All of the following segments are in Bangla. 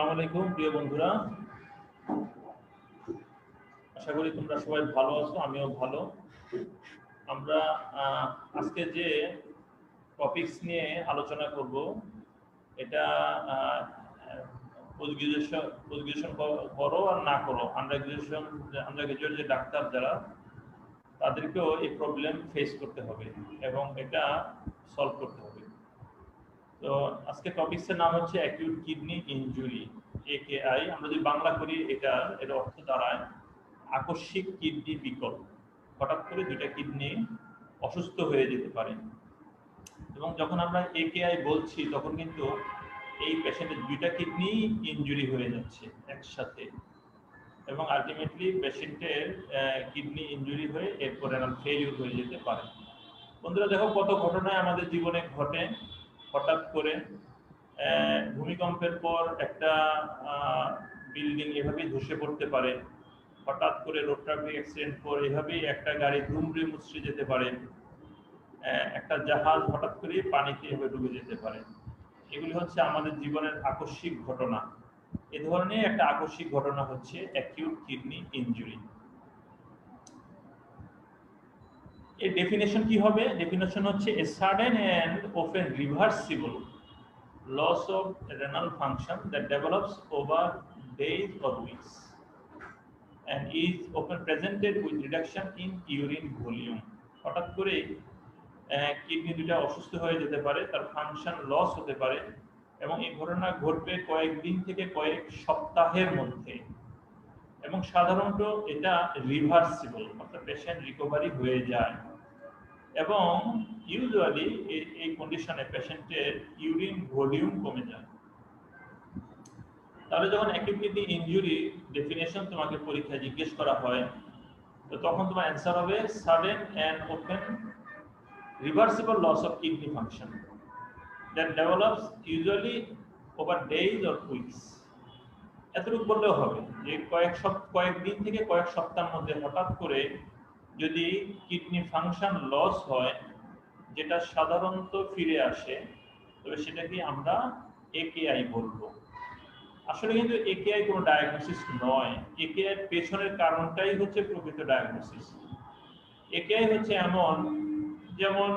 আসসালামু আলাইকুম প্রিয় বন্ধুরা, আশা করি তোমরা সবাই ভালো আছো, আমিও ভালো। আমরা আজকে যে টপিকস নিয়ে আলোচনা করব এটা পোস্ট গ্রাজুয়েশন করো আর না করো, আন্ডার গ্রাজুয়েট যে ডাক্তার যারা, তাদেরকেও এই প্রবলেম ফেস করতে হবে এবং এটা সলভ করতে হবে। তো আজকে টপিকসের নাম হচ্ছে অ্যাকিউট কিডনি ইনজুরি, AKI। আমরা যদি বাংলা করি এর অর্থ দাঁড়ায় আকস্মিক কিডনি বিকল। হঠাৎ করে দুইটা কিডনি অসুস্থ হয়ে যেতে পারে, এবং যখন আমরা AKI বলছি তখন কিন্তু এই পেশেন্টের দুইটা কিডনি ইনজুরি হয়ে যাচ্ছে একসাথে, এবং আলটিমেটলি পেশেন্টের কিডনি ইনজুরি হয়ে এরপর রেনাল ফেলিউর হয়ে যেতে পারে। বন্ধুরা দেখো, কত ঘটনায় আমাদের জীবনে ঘটে। হঠাৎ করে ভূমিকম্পের পর একটা বিল্ডিং এভাবেই ধসে পড়তে পারে, হঠাৎ করে রোড ট্রাফিক অ্যাক্সিডেন্ট পর এভাবেই একটা গাড়ি দুমড়ে মুচড়ে যেতে পারে, একটা জাহাজ হঠাৎ করে পানিতে এভাবে ডুবে যেতে পারে। এগুলি হচ্ছে আমাদের জীবনের আকস্মিক ঘটনা। এ ধরনের একটা আকস্মিক ঘটনা হচ্ছে অ্যাকিউট কিডনি ইনজুরি। এর ডেফিনেশন কি হবে? ডেফিনেশন হচ্ছে a sudden and often reversible loss of renal function that develops over days or weeks and is often presented with reduction in urine volume. হঠাৎ করে কিডনি দুটা অসুস্থ হয়ে যেতে পারে, তার ফাংশন লস হতে পারে, এবং এই ঘটনা ঘটবে কয়েকদিন থেকে কয়েক সপ্তাহের মধ্যে, এবং সাধারণত এটা রিভার্সিবল, অর্থাৎ পেশেন্ট রিকভারি হয়ে যায়। এবং ইউজুয়ালি এই কন্ডিশনে পেশেন্টের ইউরিন ভলিউম কমে যায়। তাহলে যখন অ্যাকিউট কিডনি ইনজুরি ডেফিনেশন তোমাকে পরীক্ষায় জিজ্ঞেস করা হয়, তো তখন তোমার অ্যান্সার হবে sudden and open reversible loss of kidney function that develops usually over days or weeks. এতটুকু বললেও হবে যে কয়েকদিন থেকে কয়েক সপ্তাহের মধ্যে হঠাৎ করে যদি কিডনি ফাংশন লস হয়, যেটা সাধারণত ফিরে আসে, তবে সেটাকে আমরা AKI বলবো। আসলে কিন্তু AKI কোনো ডায়াগনোসিস নয়। AKI এর পেছনের কারণটাই হচ্ছে প্রকৃত ডায়াগনোসিস। AKI হচ্ছে এমন, যেমন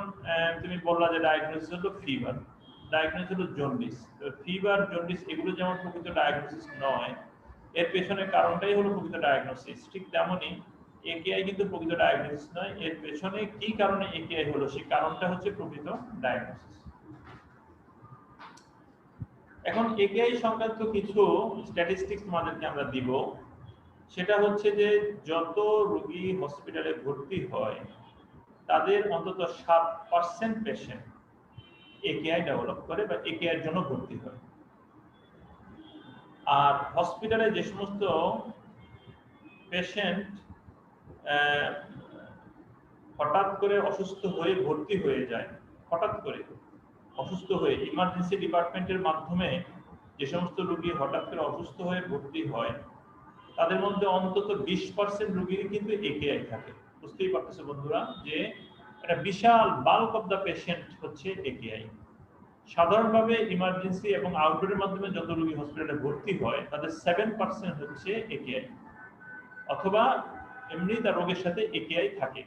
তুমি বললা যে ডায়াগনোসিস হলো ফিভার, ডায়াগনোসিস হলো জন্ডিস। ফিভার, জন্ডিস এগুলো যেমন প্রকৃত ডায়াগনোসিস নয়, এর পেছনের কারণটাই হলো প্রকৃত ডায়াগনোসিস। ঠিক তেমনই AKI কিন্তু প্রকৃত ডায়াগনোসিস নয়, এর পেছনে কি কারণে AKI হলো সেই কারণটা হচ্ছে প্রকৃত ডায়াগনোসিস। এখন AKI সংক্রান্ত কিছু স্ট্যাটিস্টিক্স তোমাদেরকে আমরা দিব। সেটা হচ্ছে যে যত রোগী হসপিটালে ভর্তি হয় তাদের অন্তত 7% পেশেন্ট AKI ডেভেলপ করে বা AKI এর জন্য ভর্তি হয়। আর হসপিটালে যে সমস্ত পেশেন্ট হঠাৎ করে অসুস্থ হয়ে ভর্তি হয়ে যায়, হঠাৎ করে অসুস্থ হয়ে ইমার্জেন্সি ডিপার্টমেন্টের মাধ্যমে যে সমস্ত রোগী হঠাৎ করে অসুস্থ হয়ে ভর্তি হয়, তাদের মধ্যে অন্তত 20% রোগীর কিন্তু AKI থাকে। বুঝতেই পারতেছো বন্ধুরা যে একটা বিশাল বাল্ক অফ দ্য পেশেন্ট হচ্ছে AKI। সাধারণভাবে ইমার্জেন্সি এবং আউটডোরের মাধ্যমে যত রোগী হসপিটালে ভর্তি হয় তাদের 7% হচ্ছে AKI, অথবা এমনি তার রোগের সাথে AKI থাকে।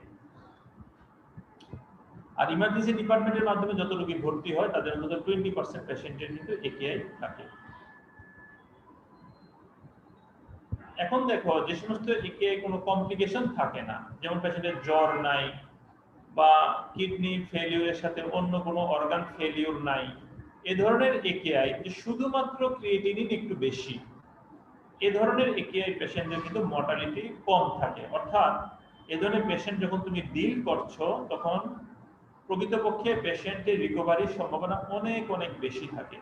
আর ইমার্জেন্সি ডিপার্টমেন্টের মাধ্যমে যত রোগী ভর্তি হয় তাদের মধ্যে 20% পেশেন্টের কিন্তু AKI থাকে। এখন দেখো, যে সমস্ত AKI কোনো কমপ্লিকেশন থাকে না, যেমন পেশেন্টের জ্বর নাই বা কিডনি ফেলিউরের সাথে অন্য কোনো অর্গান ফেলিউর নাই, এ ধরনের AKI যে শুধুমাত্র ক্রিয়েটিনিন একটু বেশি, এ ধরনের AKI পেশেন্টদের কিন্তু মর্টালিটি কম থাকে। অর্থাৎ এ ধরনের পেশেন্ট যখন তুমি ডিল করছো তখন প্রকৃতপক্ষে পেশেন্টের রিকভারির সম্ভাবনা অনেক অনেক বেশি থাকে।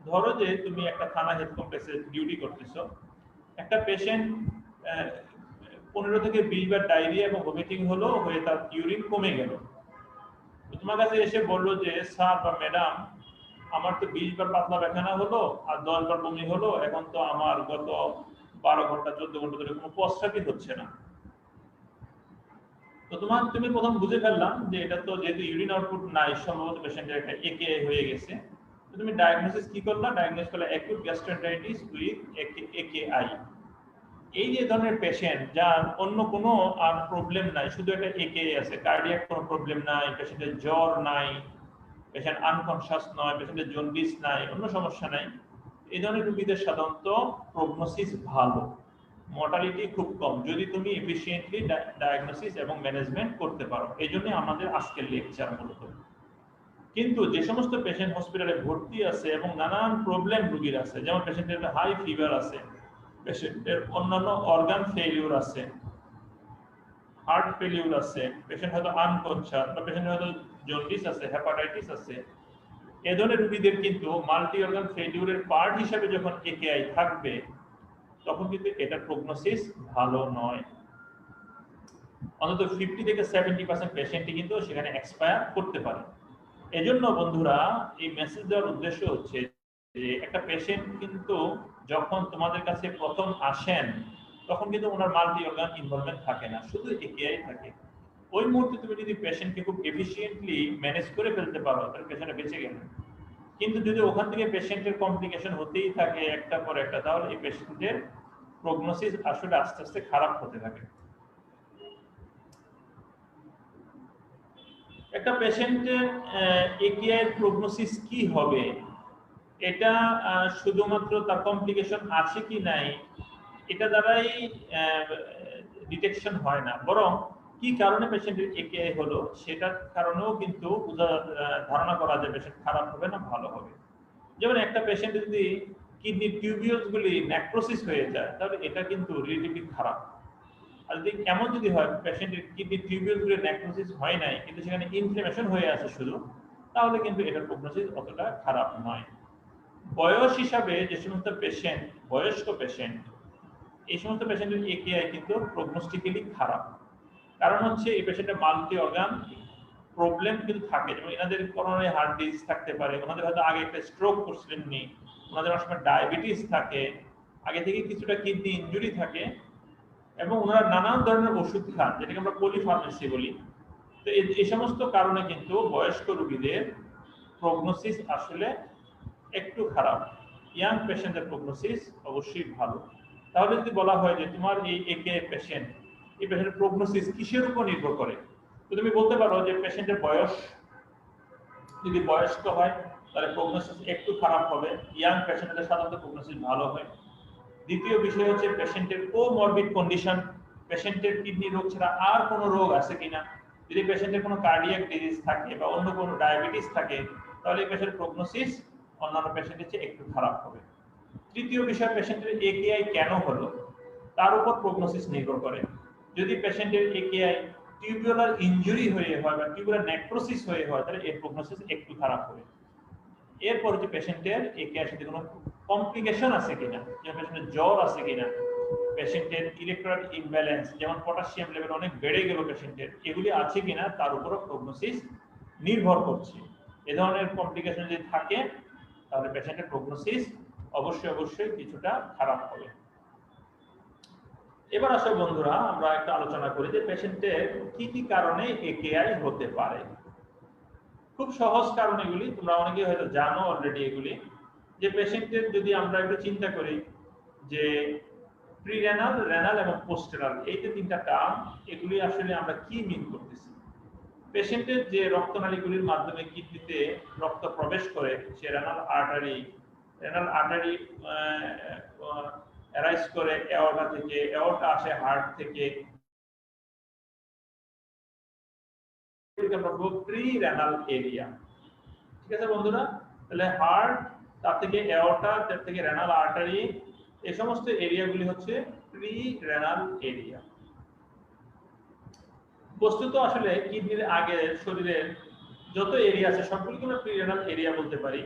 ধরো যে তুমি একটা থানা হেলথ কমপ্লেক্সে ডিউটি করতেছো, একটা পেশেন্ট 15 থেকে 20 বার ডায়রিয়া এবং ভমিটিং হলো, হয়ে তার ইউরিন কমে গেল। তোমার কাছে এসে বললো যে স্যার বা ম্যাডাম, আমার তো 20 বার পাতলা পায়খানা হলো আর 10 বার বমি হলো, এখন তো আমার গত 12 ঘন্টা 14 ঘন্টা ধরে কোনো প্রস্রাবই হচ্ছে না। তো তুমি প্রথম বুঝে ফেললাম যে এটা তো যেহেতু ইউরিন আউটপুট নাই, সম্ভবত পেশেন্টের একটা AKI হয়ে গেছে। তুমি ডায়াগনোসিস কি করলা? ডায়াগনোস করলে অ্যাকিউট গ্যাস্ট্রাইটিস উইথ একেআই। এই যে ধরনের পেশেন্ট যার অন্য কোনো আর প্রবলেম নাই, শুধু একটা একেআই আছে, কার্ডিয়াক কোনো প্রবলেম নাই, পেশেন্টের জ্বর নাই, পেশেন্ট আনকনশাস নয়, পেশেন্টের জন্ডিস নাই, অন্য সমস্যা নাই, এই ধরনের রোগীদের সাধারণত প্রগনোসিস ভালো, মর্টালিটি খুব কম, যদি তুমি এফিশিয়েন্টলি ডায়াগনোসিস এবং ম্যানেজমেন্ট করতে পারো। এই জন্য আমাদের আজকের লেকচার মূলত। কিন্তু যে সমস্ত পেশেন্ট হসপিটালে ভর্তি আছে এবং নানান প্রবলেম রোগীর আছে, যেমন পেশেন্টের হাই ফিভার আছে, পেশেন্টের অন্যান্য অর্গান ফেলিউর আছে, হার্ট ফেলিউর আছে, পেশেন্ট হয়তো আনকনশাস বা পেশেন্ট হয়তো জন্ডিস আছে, হেপাটাইটিস আছে, এ ধরনের রোগীদের কিন্তু মাল্টি অর্গান ফেলিউরের পার্ট হিসেবে যখন একেআই থাকবে তখন কিন্তু এটার প্রগনোসিস ভালো নয়। অন্তত 50 থেকে 70% পেশেন্টই কিন্তু সেখানে এক্সপায়ার করতে পারে। এজন্য বন্ধুরা এই মেসেজ দেওয়ার উদ্দেশ্য হচ্ছে যে একটা পেশেন্ট কিন্তু যখন তোমাদের কাছে প্রথম আসেন তখন কিন্তু ওনার মাল্টি অর্গান ইনভলভমেন্ট থাকে না, শুধু একেআই থাকে। ওই মুহূর্তে তুমি যদি পেশেন্টকে খুব এফিশিয়েন্টলি ম্যানেজ করে ফেলতে পারো তাহলে পেশেন্ট বেঁচে গেল। কিন্তু যদি ওখান থেকে পেশেন্টের কমপ্লিকেশন হতেই থাকে একটা পর একটা, তাহলে এই পেশেন্টের প্রগনোসিস আসলে আস্তে আস্তে খারাপ হতে থাকে। একটা পেশেন্টের একেআই প্রগনোসিস কি হবে, এটা শুধুমাত্র তার কমপ্লিকেশন আছে কি নাই এটা দ্বারাই ডিটেকশন হয় না, বরং কি কারণে পেশেন্টের একেআই হলো সেটার কারণেও কিন্তু ধারণা করা যায় পেশেন্ট খারাপ হবে না ভালো হবে। যেমন একটা পেশেন্ট যদি কিডনি টিউবিউলস গুলি নেক্রোসিস হয়ে যায় তাহলে এটা কিন্তু রিলেটিভলি খারাপ। আর যদি এমন যদি হয় পেশেন্টের কিডনি টিউবিউলস গুলি নেক্রোসিস হয় নাই কিন্তু সেখানে ইনফ্লামেশন হয়ে আছে শুধু, তাহলে কিন্তু এটার প্রগনোসিস অতটা খারাপ নয়। বয়স হিসাবে যে সমস্ত পেশেন্ট বয়স্ক পেশেন্ট, এই সমস্ত পেশেন্টের একেআই কিন্তু প্রগনোস্টিক্যালি খারাপ। কারণ হচ্ছে এই পেশেন্টের মাল্টি অর্গান প্রবলেম কিন্তু থাকে, যেমন এনাদের করোনারি হার্ট ডিজিজ থাকতে পারে, ওনাদের হয়তো আগে একটা স্ট্রোক করছিলেন নি, ওনাদের অনেক সময় ডায়াবেটিস থাকে, আগে থেকে কিছুটা কিডনি ইনজুরি থাকে, এবং ওনারা নানান ধরনের ওষুধ খান যেটাকে আমরা পলিফার্মেসি বলি। তো এই সমস্ত কারণে কিন্তু বয়স্ক রোগীদের প্রগনোসিস আসলে একটু খারাপ। ইয়াং পেশেন্টের প্রগনোসিস অবশ্যই ভালো। তাহলে যদি বলা হয় যে তোমার এই একেআই পেশেন্ট, এই পেশেন্টের প্রগনোসিস কিসের উপর নির্ভর করে, তো তুমি বলতে পারো যে পেশেন্টের বয়স, যদি বয়স্ক হয় তাহলে প্রগনোসিস একটু খারাপ হবে, ইয়াং পেশেন্টের সাধারণত প্রগনোসিস ভালো হয়। দ্বিতীয় বিষয় হচ্ছে পেশেন্টের কোমরবিড কন্ডিশন, পেশেন্টের কিডনি রোগ ছাড়া আর কোনো রোগ আছে কিনা, যদি পেশেন্টের কোনো কার্ডিয়াক ডিজিজ থাকে বা অন্য কোনো ডায়াবেটিস থাকে তাহলে এই পেশেন্টের প্রগনোসিস অন্যান্য পেশেন্টের চেয়ে একটু খারাপ হবে। তৃতীয় বিষয় পেশেন্টের একেআই কেন হলো তার উপর প্রগনোসিস নির্ভর করে। যদি পেশেন্টের একেআই টিউবুলার ইনজুরি হয়ে হয় বা টিউবুলার নেক্রোসিস হয়ে হয় তাহলে এর প্রগনোসিস একটু খারাপ হবে। এরপর যে পেশেন্টের একেআই সাথে কোনো কমপ্লিকেশন আছে কিনা, যেমন পেশেন্টের জ্বর আছে কিনা, পেশেন্টের ইলেকট্রোলাইট ইমব্যালেন্স যেমন পটাশিয়াম লেভেল অনেক বেড়ে গেল পেশেন্টের, এগুলি আছে কিনা তার উপরও প্রগনোসিস নির্ভর করছে। এ ধরনের কমপ্লিকেশন যদি থাকে তাহলে পেশেন্টের প্রগনোসিস অবশ্যই কিছুটা খারাপ হবে। এবার আসো বন্ধুরা আমরা একটা আলোচনা করি যে পেশেন্টের কি কি কারণে একেআই হতে পারে। খুব সহজ কারণ এগুলি, তোমরা অনেকেই হয়তো জানো অলরেডি এগুলি, যে পেশেন্টের যদি আমরা একটু চিন্তা করি যে প্রিরেনাল, রেনাল এবং পোস্টেরাল, এই যে তিনটা টার্ম, এগুলি আসলে আমরা কি মিন করতেছি। পেশেন্টের যে রক্তনালীগুলির মাধ্যমে কিডনিতে রক্ত প্রবেশ করে সে রেনাল আর্টারি অ্যারাইজ করে এওর্টা থেকে, এওর্টা আসে হার্ট থেকে, প্রি-রেনাল এরিয়া। ঠিক আছে বন্ধুরা, তাহলে হার্ট, তার থেকে এওর্টা, তার থেকে রেনাল আর্টারি, এই সমস্ত এরিয়াগুলি হচ্ছে প্রি-রেনাল এরিয়া। বস্তুত আসলে কিডনির আগে শরীরের যত এরিয়া আছে সবগুলিকে আমরা প্রি-রেনাল এরিয়া বলতে পারি,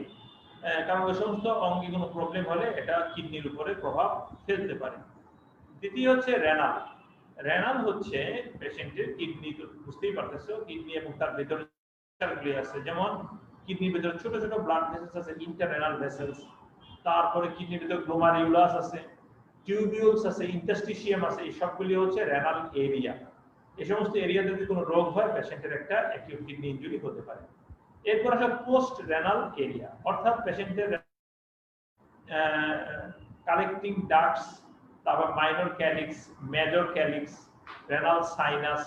কারণ ওই সমস্ত অঙ্গে কোনো প্রবলেম হলে এটা কিডনির উপরে প্রভাব ফেলতে পারে। দ্বিতীয় হচ্ছে রেনাল। রেনাল হচ্ছে পেশেন্টের কিডনি, তো বুঝতেই পারতেছো কিডনি এবং তার ভিতরে আছে, যেমন কিডনির ভিতরে ছোট ছোট ব্লাড ভেসেলস আছে, ইন্টাররেনাল ভেসেলস, তারপরে কিডনির ভিতরে গ্লোমারিউলাস আছে, টিউবিউলস আছে, ইন্টারস্টিশিয়াম আছে, এই সবগুলি হচ্ছে রেনাল এরিয়া। এই সমস্ত এরিয়াতে যদি কোনো রোগ হয় পেশেন্টের একটা অ্যাকিউট কিডনি ইনজুরি হতে পারে। এরপর আসে পোস্ট রেনাল এরিয়া, অর্থাৎ পেশেন্টের কালেক্টিং ডাক্টস, তারপর minor calyx, major calyx, renal sinus,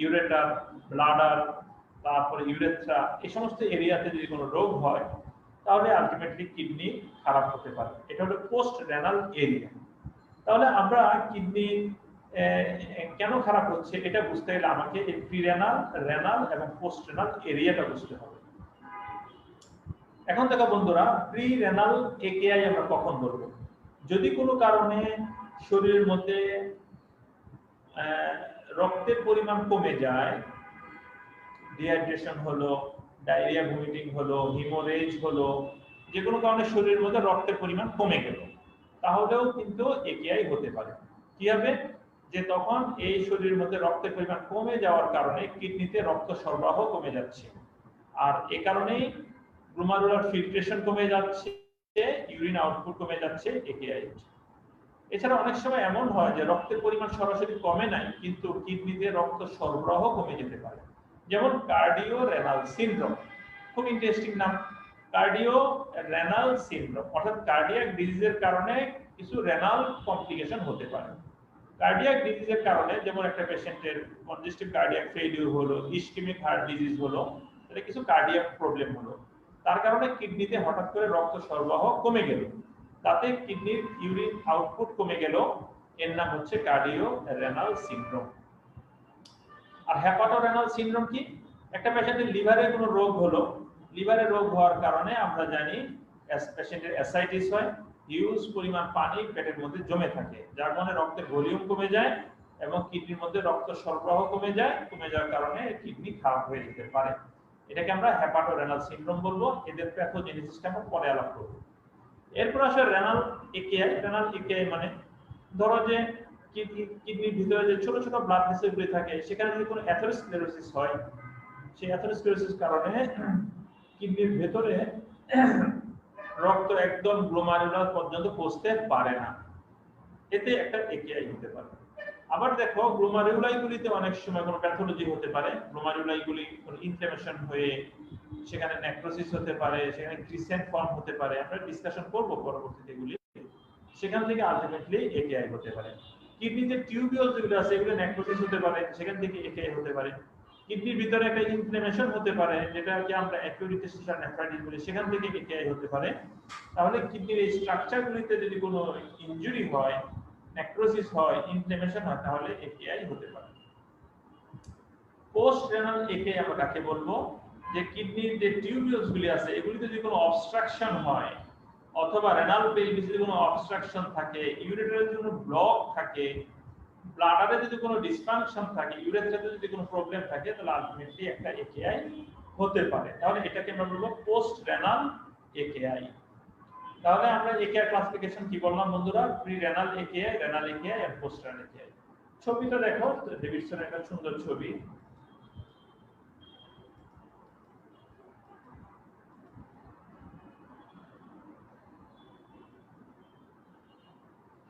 ureter, bladder, তারপরে ইউরেথ্রা, এই সমস্ত এরিয়াতে যদি কোনো রোগ হয় তাহলে আলটিমেটলি কিডনি খারাপ হতে পারে। এটা হলো পোস্ট রেনাল এরিয়া। তাহলে আমরা কিডনি কেন খারাপ হচ্ছে এটা বুঝতে গেলে আমাকে এই প্রি রেনাল, রেনাল এবং পোস্ট রেনাল এরিয়াটা বুঝতে হবে। এখন দেখো বন্ধুরা, প্রি রেনাল একেআই আমরা কখন বলবো? যদি কোনো কারণে শরীরের মধ্যে রক্তের পরিমাণ কমে যায়, ডিহাইড্রেশন হলো, ডায়রিয়া, ভমিটিং হলো, হিমোরেজ হলো, যে কোনো কারণে শরীরের মধ্যে রক্তের পরিমাণ কমে গেল, তাহলেও কিন্তু একেআই হতে পারে। কি হবে? যে তখন এই শরীরের মধ্যে রক্তের পরিমাণ কমে যাওয়ার কারণে কিডনিতে রক্ত সরবরাহ কমে যাচ্ছে, আর এ কারণেই গ্লোমেরুলার ফিল্ট্রেশন কমে যাচ্ছে, ইউরিন আউটপুট কমে যাচ্ছে, একেআই হচ্ছে। এছাড়া অনেক সময় এমন হয় যে রক্তের পরিমাণ সরাসরি কমে নাই, কিন্তু কিডনিতে রক্ত সরবরাহ কমে যেতে পারে, যেমন কার্ডিও রেনাল সিনড্রোম। খুব ইন্টারেস্টিং নাম, কার্ডিও রেনাল সিনড্রোম, অর্থাৎ কার্ডিয়াক ডিজিজের কারণে কিছু রেনাল কমপ্লিকেশন হতে পারে। কার্ডিয়াক ডিজিজের কারণে যেমন একটা পেশেন্টের কনজেস্টিভ কার্ডিয়াক ফেলিউর হলো, ইসকেমিক হার্ট ডিজিজ হলো, এটা কিছু কার্ডিয়াক প্রবলেম হলো, তার কারণে কিডনিতে হঠাৎ করে রক্ত সরবরাহ কমে গেল, তাতে কিডনির ইউরিন আউটপুট কমে গেল, এর নাম হচ্ছে কার্ডিও রেনাল সিনড্রোম। আর হেপাটো রেনাল সিনড্রোম কি? একটা পেশেন্টের লিভারে কোনো রোগ হলো, লিভারে রোগ হওয়ার কারণে আমরা জানি পেশেন্টের অ্যাসাইটিস হয়, হিউজ পরিমাণ পানি পেটের মধ্যে জমে থাকে, যার কারণে রক্তের ভলিউম কমে যায় এবং কিডনির মধ্যে রক্ত সরবরাহ কমে যায়, কমে যাওয়ার কারণে কিডনি খারাপ হয়ে যেতে পারে। এটাকে আমরা হেপাটো রেনাল সিনড্রোম বলবো। এদের প্যাথোজেনেসিসটা আমরা পরে আলাপ করব। এরপর আসে রেনাল একেআই। রেনাল একেআই মানে ধরো যে কিডনির ভিতরে যে ছোট ছোট ব্লাড ভেসেলগুলি থাকে, সেখানে যদি কোনো অ্যাথেরোস্ক্লেরোসিস হয়, সেই অ্যাথেরোস্ক্লেরোসিস কারণে কিডনির ভেতরে রক্ত একদম গ্লোমেরুলার পর্যন্ত পৌঁছতে পারে না, এতে একটা একেআই হতে পারে। আবার দেখো গ্লোমেরুলাইগুলিতে অনেক সময় কোনো প্যাথোলজি হতে পারে, গ্লোমেরুলাইগুলি কোনো ইনফ্লামেশন হয়ে সেখানে নেক্রোসিস হতে পারে, সেখানে ক্রিসেন্ট ফর্ম হতে পারে, আমরা ডিসকাশন করব পরবর্তীতে এগুলি, সেখান থেকে আলটিমেটলি একেআই হতে পারে। কিডনিতে টিউবিউল যেগুলো আছে এগুলো নেক্রোসিস হতে পারে, সেখান থেকে একেআই হতে পারে। কিডনির ভিতরে একটা ইনফ্লামেশন হতে পারে, যেটাকে আমরা অ্যাকিউট ইন্টারস্টিশাল নেফ্রাইটিস বলি, সেখান থেকে একেআই হতে পারে। তাহলে কিডনির এই স্ট্রাকচারগুলিতে যদি কোনো ইনজুরি হয়, নেক্রোসিস হয়, ইনফ্লামেশন হয়, তাহলে একেআই হতে পারে। পোস্ট রেনাল একেআই আমরা কাকে বলবো? যে কিডনির যে টিউবিউলস গুলি আছে এগুলিতে যদি কোনো অবস্ট্রাকশন হয়, অথবা রেনাল পেলভিসে যদি কোনো অবস্ট্রাকশন থাকে, ইউরেটারে যদি কোনো ব্লক থাকে, ব্লাডারে যদি কোনো ডিসফাংশন থাকে, ইউরেথ্রাতে যদি কোনো প্রবলেম থাকে, তাহলে আলটিমেটলি একটা একেআই হতে পারে। তাহলে এটাকে আমরা বলবো পোস্ট রেনাল একেআই। তাহলে আমরা একেআই ক্লাসিফিকেশন কি বললাম বন্ধুরা? Pre renal AKI, renal AKI আর পোস্ট রেনাল একেআই। ছবিটা দেখো, ডেভিডসনের একটা সুন্দর ছবি।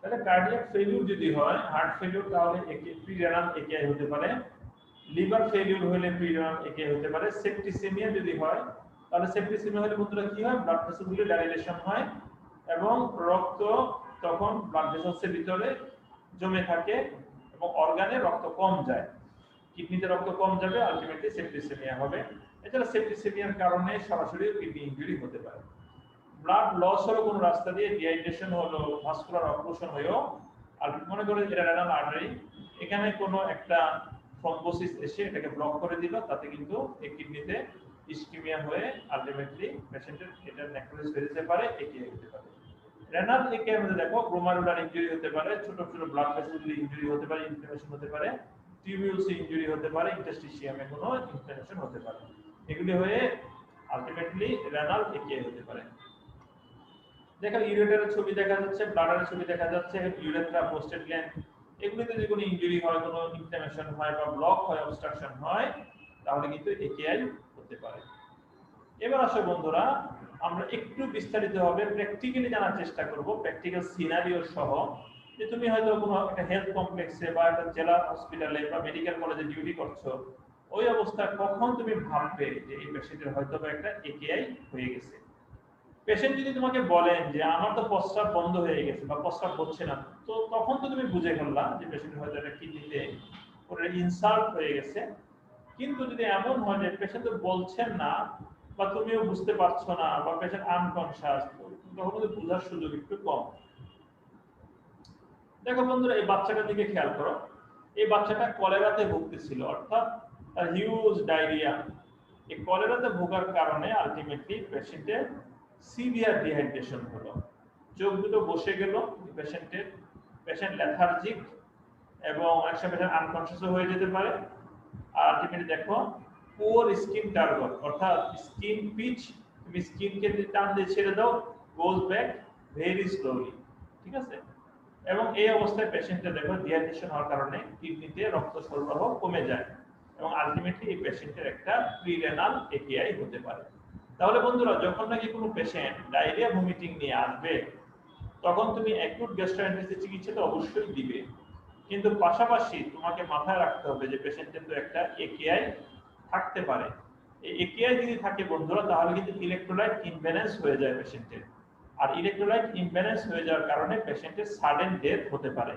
তাহলে কার্ডিয়াক ফেলিউর যদি হয়, হার্ট ফেলিউর, তাহলে প্রি রেনাল একেআই হতে পারে। লিভার ফেলিউর হলে প্রি রেনাল একেআই হতে পারে। সেপ্টিসেমিয়া যদি হয়, তাহলে সেপ্টিসেমিয়া হলে বন্ধুরা কি হয়? ব্লাড ভেসেলগুলো ডাইলেশন হয় এবং রক্ত তখন ব্লাড ভেসেলসের ভিতরে জমে থাকে এবং অর্গানে রক্ত কম যায়, কিডনিতে রক্ত কম যাবে, আলটিমেটলি সেপ্টিসেমিয়া হবে। এছাড়া সেপ্টিসেমিয়ার কারণে সরাসরি কিডনি ইনজুরি হতে পারে। ব্লাড লস হলো কোন রাস্তা দিয়ে, ডিহাইড্রেশন হলো, ভাস্কুলার অক্লুশন হয়েও, আর মনে করে এটা রেনাল আর্টারি, এখানে কোনো একটা থ্রম্বোসিস এসে এটাকে ব্লক করে দিল, তাতে কিন্তু এই কিডনিতে ইসকেমিয়া হয়ে আলটিমেটলি পেশেন্টের এটা নেক্রোসিস হয়ে যেতে পারে, একেআই হতে পারে। রেনাল একেআই মধ্যে দেখো গ্লোমেরুলার ইনজুরি হতে পারে, ছোট ছোট ব্লাড ভেসেলগুলি ইনজুরি হতে পারে, ইনফ্লামেশন হতে পারে, টিউবিউলস ইনজুরি হতে পারে, ইন্টারস্টিশিয়ামে কোনো ইনফ্লামেশন হতে পারে, এগুলি হয়ে আলটিমেটলি রেনাল একেআই হতে পারে। দেখো ইউরেটারের ছবি দেখা যাচ্ছে, ব্লাডারের ছবি দেখা যাচ্ছে, ইউরেথ্রা, প্রোস্টেট গ্ল্যান্ড, এগুলিতে যদি কোনো ইনজুরি হয়, কোনো ইনফ্লামেশন হয় বা ব্লক হয়, অবস্ট্রাকশন হয়, তাহলে কিন্তু একেআই হতে পারে। এবার আসো বন্ধুরা, আমরা একটু বিস্তারিতভাবে প্র্যাকটিক্যালি জানার চেষ্টা করব, প্র্যাকটিক্যাল সিনারিও সহ। যে তুমি হয়তো কোনো একটা হেলথ কমপ্লেক্সে বা একটা জেলা হসপিটালে বা মেডিকেল কলেজে ডিউটি করছো, ওই অবস্থায় কখন তুমি ভাববে যে এই পেশেন্টের হয়তো একটা একেআই হয়ে গেছে। পেশেন্ট যদি তোমাকে বলেন যে আমার তো প্রস্রাব বন্ধ হয়ে গেছে বা প্রস্রাব হচ্ছে না, তো তখন তো তুমি বুঝে ফেললা যে পেশেন্ট হয়তো একটা কিডনিতে ওটা ইনসাল্ট হয়ে গেছে। কিন্তু যদি এমন হয় যে পেশেন্ট তো বলছেন না বা তুমিও বুঝতে পারছো না বা পেশেন্ট আনকনশিয়াস, তখন কিন্তু বোঝার সুযোগ একটু কম। দেখো বন্ধুরা, এই বাচ্চাটার দিকে খেয়াল করো। এই বাচ্চাটা কলেরাতে ভুগতেছিল, অর্থাৎ তার হিউজ ডায়রিয়া। এই কলেরাতে ভোগার কারণে আলটিমেটলি পেশেন্টের সিভিয়ার ডিহাইড্রেশন হলো, চোখ দুটো বসে গেল পেশেন্টের, পেশেন্ট লেথার্জিক এবং একসময় পেশেন্ট আনকনশিয়াসও হয়ে যেতে পারে। আর আলটিমেটলি দেখো পুয়ার স্কিন টার্গর, অর্থাৎ স্কিন পিচ, তুমি স্কিনকে টান দিয়ে ছেড়ে দাও, গোজ ব্যাক ভেরি স্লোলি, ঠিক আছে। এবং এই অবস্থায় পেশেন্টের দেখো ডিহাইড্রেশন হওয়ার কারণে কিডনিতে রক্ত সরবরাহ কমে যায় এবং আলটিমেটলি এই পেশেন্টের একটা প্রিরেনাল একেআই হতে পারে। তাহলে বন্ধুরা, যখন নাকি কোনো পেশেন্ট ডায়রিয়া ভমিটিং নিয়ে আসবে, তখন তুমি অ্যাকিউট গ্যাস্ট্রাইটিসের চিকিৎসাটা অবশ্যই দিবে, কিন্তু পাশাপাশি তোমাকে মাথায় রাখতে হবে যে পেশেন্টের তো একটা একেআই থাকতে পারে। এই একেআই যদি থাকে বন্ধুরা, তাহলে কিন্তু ইলেকট্রোলাইট ইমব্যালেন্স হয়ে যায় পেশেন্টের, আর ইলেকট্রোলাইট ইমব্যালেন্স হয়ে যাওয়ার কারণে পেশেন্টের সাডেন ডেথ হতে পারে।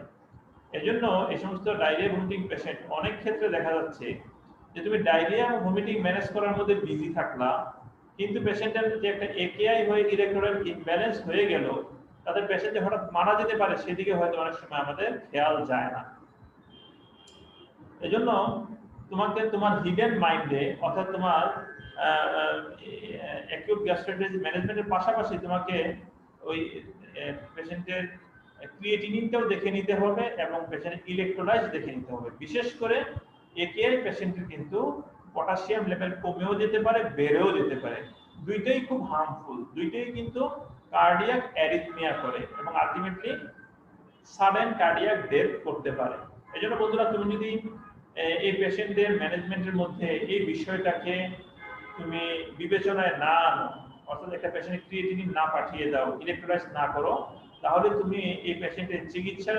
এজন্য এই সমস্ত ডায়রিয়া ভমিটিং পেশেন্ট অনেক ক্ষেত্রে দেখা যাচ্ছে যে তুমি ডায়রিয়া এবং ভমিটিং ম্যানেজ করার মধ্যে বিজি থাকলা, কিন্তু পেশেন্টের যে একটা একেআই হয়ে ইলেকট্রোলাইট ইমব্যালেন্স হয়ে গেল, তাদের পেশেন্ট হঠাৎ মারা যেতে পারে, সেদিকে হয়তো অনেক সময় আমাদের খেয়াল যায় না। এজন্য তোমাকে তোমার হিডেন মাইন্ডে, অর্থাৎ তোমার অ্যাকিউট গ্যাস্ট্রাইটিস ম্যানেজমেন্টের পাশাপাশি তোমাকে ওই পেশেন্টের ক্রিয়েটিনিনটাও দেখে নিতে হবে এবং পেশেন্টের ইলেকট্রোলাইট দেখে নিতে হবে। বিশেষ করে একেআই পেশেন্টের কিন্তু পটাশিয়াম লেভেল কমেও যেতে পারে, বেড়েও যেতে পারে। দুইটাই খুব হার্মফুল, দুইটাই কিন্তু কার্ডিয়াক অ্যারিথমিয়া করে এবং আলটিমেটলি সাডেন কার্ডিয়াক ডেথ করতে পারে। এজন্য বন্ধুরা, তুমি যদি এই পেশেন্টদের ম্যানেজমেন্টের মধ্যে এই বিষয়টাকে তুমি বিবেচনায় না আনো, অর্থাৎ একটা পেশেন্টের ক্রিয়েটিনিন না পাঠিয়ে দাও, ইলেকট্রোলাইট না করো, তাহলে তুমি এই পেশেন্টের চিকিৎসা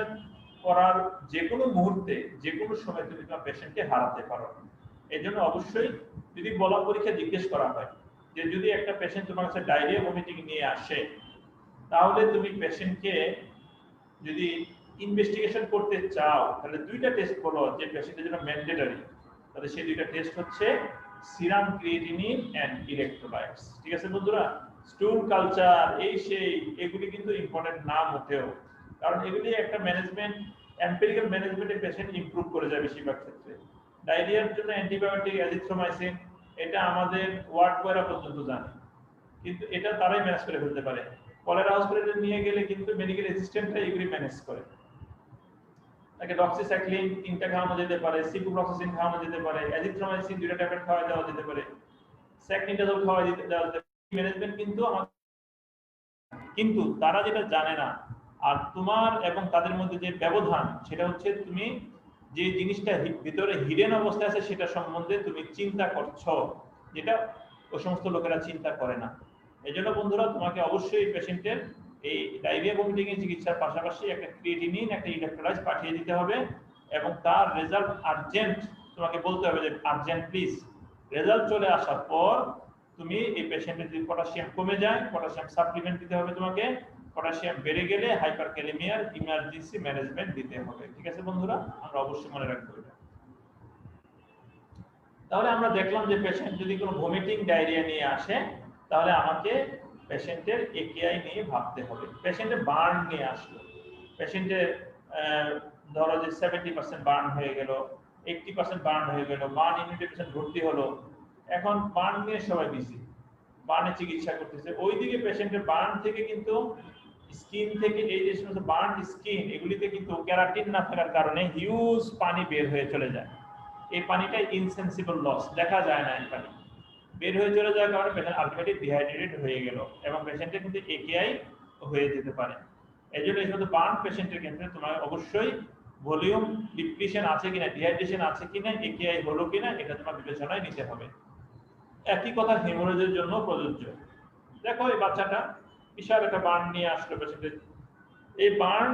করার যে কোনো মুহূর্তে, যে কোনো সময় তুমি তোমার পেশেন্টকে হারাতে পারো। এই জন্য অবশ্যই যদি বলা পরীক্ষা জিজ্ঞেস করা হয় যে যদি একটা পেশেন্ট তোমার কাছে ডায়রিয়া ভমিটিং নিয়ে আসে, তাহলে তুমি পেশেন্টকে যদি ইনভেস্টিগেশন করতে চাও, তাহলে দুইটা টেস্ট করো যে পেশেন্টের জন্য ম্যান্ডেটরি। তাহলে সেই দুইটা টেস্ট হচ্ছে সিরাম ক্রিয়েটিনিন এন্ড ইলেকট্রোলাইটস। ঠিক আছে বন্ধুরা, স্টুল কালচার এই সেই এগুলি কিন্তু ইম্পর্টেন্ট না মোটেও, কারণ এগুলি একটা ম্যানেজমেন্ট, এম্পিরিক্যাল ম্যানেজমেন্টে পেশেন্ট ইমপ্রুভ করে যায় বেশিরভাগ ক্ষেত্রে। ডায়রিয়ার জন্য অ্যান্টিবায়োটিক অ্যাজিথ্রোমাইসিন, এটা আমাদের ওয়ার্ড বয়রা পর্যন্ত জানে, কিন্তু এটা তারাই ম্যানেজ করে ফেলতে পারে। কলেরা হসপিটালে নিয়ে গেলে কিন্তু মেডিকেল অ্যাসিস্ট্যান্টরা এগুলি ম্যানেজ করে। তাকে ডক্সিসাইক্লিন 3টা খাওয়ানো যেতে পারে, সিপ্রোফ্লক্সাসিন খাওয়ানো যেতে পারে, অ্যাজিথ্রোমাইসিন 2টা ট্যাবলেট খাওয়া দেওয়া যেতে পারে, স্যাকনিডাজল খাওয়া যেতে পারে। ম্যানেজমেন্ট কিন্তু আমাদের, কিন্তু তারা যেটা জানে না, আর তোমার এবং তাদের মধ্যে যে ব্যবধান, সেটা হচ্ছে তুমি যে জিনিসটা ভিতরে হিডেন অবস্থায় আছে সেটা সম্বন্ধে তুমি চিন্তা করছো, যেটা ওই সমস্ত লোকেরা চিন্তা করে না। এজন্য বন্ধুরা, তোমাকে অবশ্যই পেশেন্টের এই ডায়রিয়া ভমিটিং এর চিকিৎসার পাশাপাশি একটা ক্রিয়েটিনিন, একটা ইলেকট্রোলাইট পাঠিয়ে দিতে হবে এবং তার রেজাল্ট আর্জেন্ট তোমাকে বলতে হবে যে আর্জেন্ট প্লিজ। রেজাল্ট চলে আসার পর তুমি এই পেশেন্টের যদি পটাশিয়াম কমে যায়, পটাশিয়াম সাপ্লিমেন্ট দিতে হবে তোমাকে, পটাশিয়াম বেড়ে গেলে হাইপারক্যালেমিয়ার ইমার্জেন্সি ম্যানেজমেন্ট দিতে হবে। ঠিক আছে বন্ধুরা, আমরা অবশ্যই মনে রাখবো এটা। তাহলে আমরা দেখলাম যে পেশেন্ট যদি কোনো ভমিটিং ডায়রিয়া নিয়ে আসে, তাহলে আমাকে পেশেন্টের একেআই নিয়ে ভাবতে হবে। পেশেন্টের বার্ন নিয়ে আসলো, পেশেন্টের ধরো যে 70% বার্ন হয়ে গেল, 80% বার্ন হয়ে গেল, বার্ন ইউনিটে পেশেন্ট ভর্তি হলো, এখন বার্ন নিয়ে সবাই বিজি, বার্নের চিকিৎসা করতেছে। ওইদিকে পেশেন্টের বার্ন থেকে কিন্তু স্কিন থেকে এই যে সমস্ত বার্ন স্কিন, এগুলিতে কিন্তু কেরাটিন না থাকার কারণে হিউজ পানি বের হয়ে চলে যায়। এই পানিটা ইনসেন্সিবল লস, দেখা যায় না। এই পানি বের হয়ে চলে যাওয়ার কারণে পেশেন্ট আলটিমেটলি ডিহাইড্রেটেড হয়ে গেল এবং পেশেন্টের কিন্তু একেআই হয়ে যেতে পারে। এই জন্য এই সমস্ত বার্ন পেশেন্টের ক্ষেত্রে তোমার অবশ্যই ভলিউম ডিপ্লিশন আছে কিনা, ডিহাইড্রেশন আছে কিনা, একেআই হলো কিনা, এটা তোমার বিবেচনায় নিতে হবে। একই কথা হেমোরেজের জন্য প্রযোজ্য। দেখো এই বাচ্চাটা বিশাল একটা বার্ন নিয়ে আসলো পেশেন্টের, এই বার্ন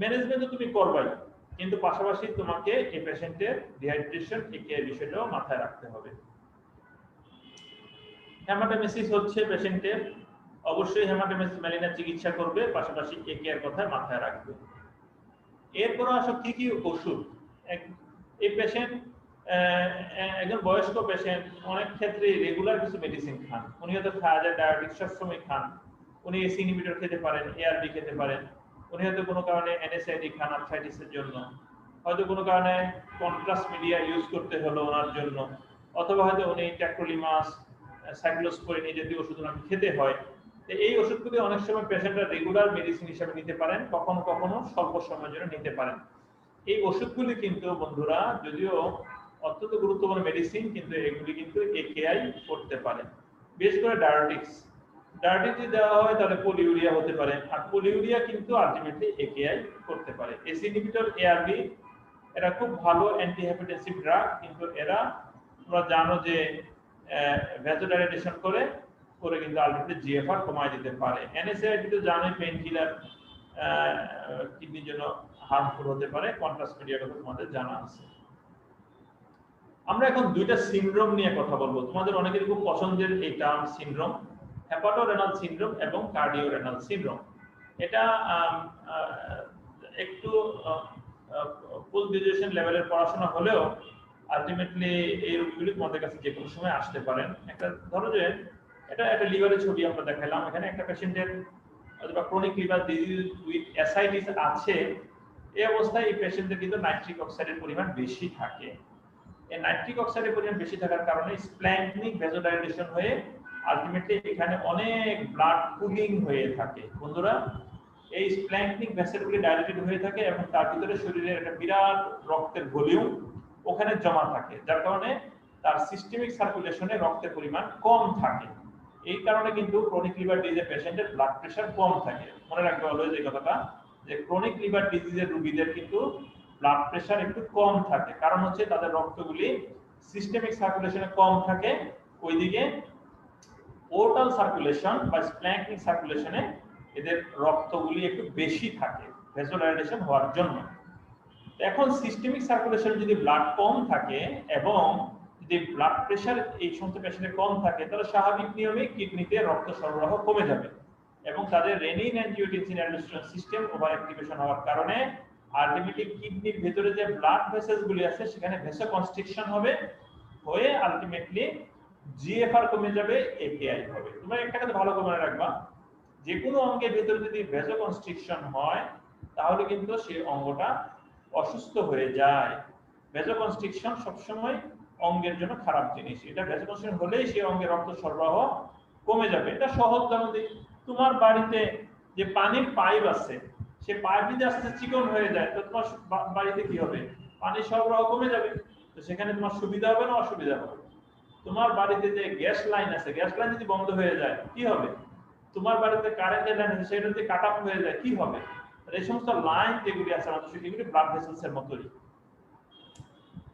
ম্যানেজমেন্ট তো তুমি করবাই, কিন্তু পাশাপাশি তোমাকে এই পেশেন্টের ডিহাইড্রেশন এই বিষয়টাও মাথায় রাখতে হবে। হেমাটোমেসিস হচ্ছে পেশেন্টের, অবশ্যই হেমাটোমেসিস মেলিনা চিকিৎসা করবে, পাশাপাশি এর কথা মাথায় রাখবে। এরপর আসো কি কি ওষুধ। এই পেশেন্ট একজন বয়স্ক পেশেন্ট, অনেক ক্ষেত্রে রেগুলার কিছু মেডিসিন খান, উনি হয়তো থায়াজাইড ডায়াবেটিক সবসময় খান, উনি এসি ইনহিবিটর খেতে পারেন, এআরবি খেতে পারেন, উনি হয়তো কোনো কারণে এনএসআইডি খান আর্থ্রাইটিসের জন্য, হয়তো কোনো কারণে কন্ট্রাস্ট মিডিয়া ইউজ করতে হলো ওনার জন্য, অথবা হয়তো উনি ট্যাক্রোলিমাস সাইক্লোস্পোরিন এই জাতীয় ওষুধ ওনাকে খেতে হয়। তো এই ওষুধগুলি অনেক সময় পেশেন্টরা রেগুলার মেডিসিন হিসেবে নিতে পারেন, কখনো কখনো স্বল্প সময়ের জন্য নিতে পারেন। এই ওষুধগুলি কিন্তু বন্ধুরা যদিও অত্যন্ত গুরুত্বপূর্ণ মেডিসিন, কিন্তু এগুলি কিন্তু একেআই করতে পারে। বিশেষ করে ডায়াবেটিক্স যদি দেওয়া হয় তাহলে পলিউরিয়া হতে পারে, আর পলিউরিয়া কিন্তু আলটিমেটলি একেআই করতে পারে। এসি ইনহিবিটর, এআরবি এরা খুব ভালো অ্যান্টিহাইপারটেনসিভ ড্রাগ, কিন্তু এরা তোমরা জানো যে ভ্যাসোডাইলেটেশন করে কিন্তু আলটিমেটলি জিএফআর কমায় দিতে পারে। এনএসআইডি তো জানোই পেইন কিলার, কিডনির জন্য হার্মফুল হতে পারে। কন্ট্রাস্ট মিডিয়ার কথা তোমাদের জানা আছে। আমরা এখন দুইটা সিনড্রোম নিয়ে কথা বলবো, তোমাদের অনেকের খুব পছন্দের এই টার্ম সিনড্রোম, হেপাটোরেনাল সিনড্রোম এবং কার্ডিওরেনাল সিনড্রোম। এটা একটু পোস্ট গ্রাজুয়েশন লেভেলের পড়াশোনা হলেও আলটিমেটলি এই রোগগুলি তোমাদের কাছে যে কোনো সময় আসতে পারেন। একটা ধরো যে এটা একটা লিভারের ছবি আমরা দেখালাম, এখানে একটা পেশেন্টের অথবা chronic liver disease with ascites আছে। এই অবস্থায় এই পেশেন্টের কিন্তু নাইট্রিক অক্সাইডের পরিমাণ বেশি থাকে। এই নাইট্রিক অক্সাইডের পরিমাণ বেশি থাকার কারণে স্প্ল্যাঙ্কনিক ভ্যাসোডাইলেশন হয়ে আলটিমেটলি এখানে অনেক ব্লাড পুলিং হয়ে থাকে। বন্ধুরা, এই স্প্ল্যাঙ্কনিক ভেসেলগুলি ডাইলেটেড হয়ে থাকে এবং তার ভিতরে শরীরের একটা বিরাট রক্তের ভলিউম ওখানে জমা থাকে, যার কারণে তার সিস্টেমিক সার্কুলেশনে রক্তের পরিমাণ কম থাকে। এই কারণে কিন্তু ক্রনিক লিভার ডিজিজের পেশেন্টের ব্লাড প্রেশার কম থাকে। মনে রাখবে অলওয়েজ এই কথাটা, যে ক্রনিক লিভার ডিজিজের রোগীদের কিন্তু ব্লাড প্রেশার একটু কম থাকে, কারণ হচ্ছে তাদের রক্তগুলি সিস্টেমিক সার্কুলেশনে কম থাকে, ওইদিকে পোর্টাল সার্কুলেশন বা স্প্ল্যাঙ্কনিক সার্কুলেশনে এদের রক্তগুলি একটু বেশি থাকে ভ্যাসোডাইলেশন হওয়ার জন্য। এখন সিস্টেমিক সার্কুলেশন যদি ব্লাড কম থাকে এবং যদি ব্লাড প্রেশার এই সমস্ত পেশেন্টের কম থাকে, তাহলে স্বাভাবিক নিয়মে কিডনিতে রক্ত সরবরাহ কমে যাবে এবং তাদের renin angiotensin administration system over activation হওয়ার কারণে আলটিমেটলি কিডনির ভিতরে যে ব্লাড ভেসেলসগুলি আছে সেখানে ভেসো কনস্ট্রিকশন হবে, হয়ে আলটিমেটলি জিএফআর কমে যাবে, একেআই হবে। তোমরা একটা কথা ভালো করে মনে রাখবা, যে কোনো অঙ্গের ভিতরে যদি ভেসো কনস্ট্রিকশন হয় তাহলে কিন্তু সেই অঙ্গটা অসুস্থ হয়ে যায়। ভেসো কনস্ট্রিকশন সবসময় অঙ্গের জন্য খারাপ জিনিস। এটা ভেসো কনস্ট্রিকশন হলেই সেই অঙ্গে রক্ত সরবরাহ কমে যাবে। এটা সহজ যেমন তোমার বাড়িতে যে পানির পাইপ আছে, সে পাইপ যদি আস্তে আস্তে চিকন হয়ে যায় তো তোমার বাড়িতে কি হবে? পানির সরবরাহ কমে যাবে। তো সেখানে তোমার সুবিধা হবে না অসুবিধা হবে? তোমার বাড়িতে যে গ্যাস লাইন আছে, গ্যাস লাইন যদি বন্ধ হয়ে যায় কি হবে? তোমার বাড়িতে কারেন্টের লাইন আছে, সেটা যদি কাট অফ হয়ে যায় কি হবে? এই সমস্ত লাইন যেগুলি আছে আমাদের সেগুলি ব্লাড ভেসেলসের মতোই।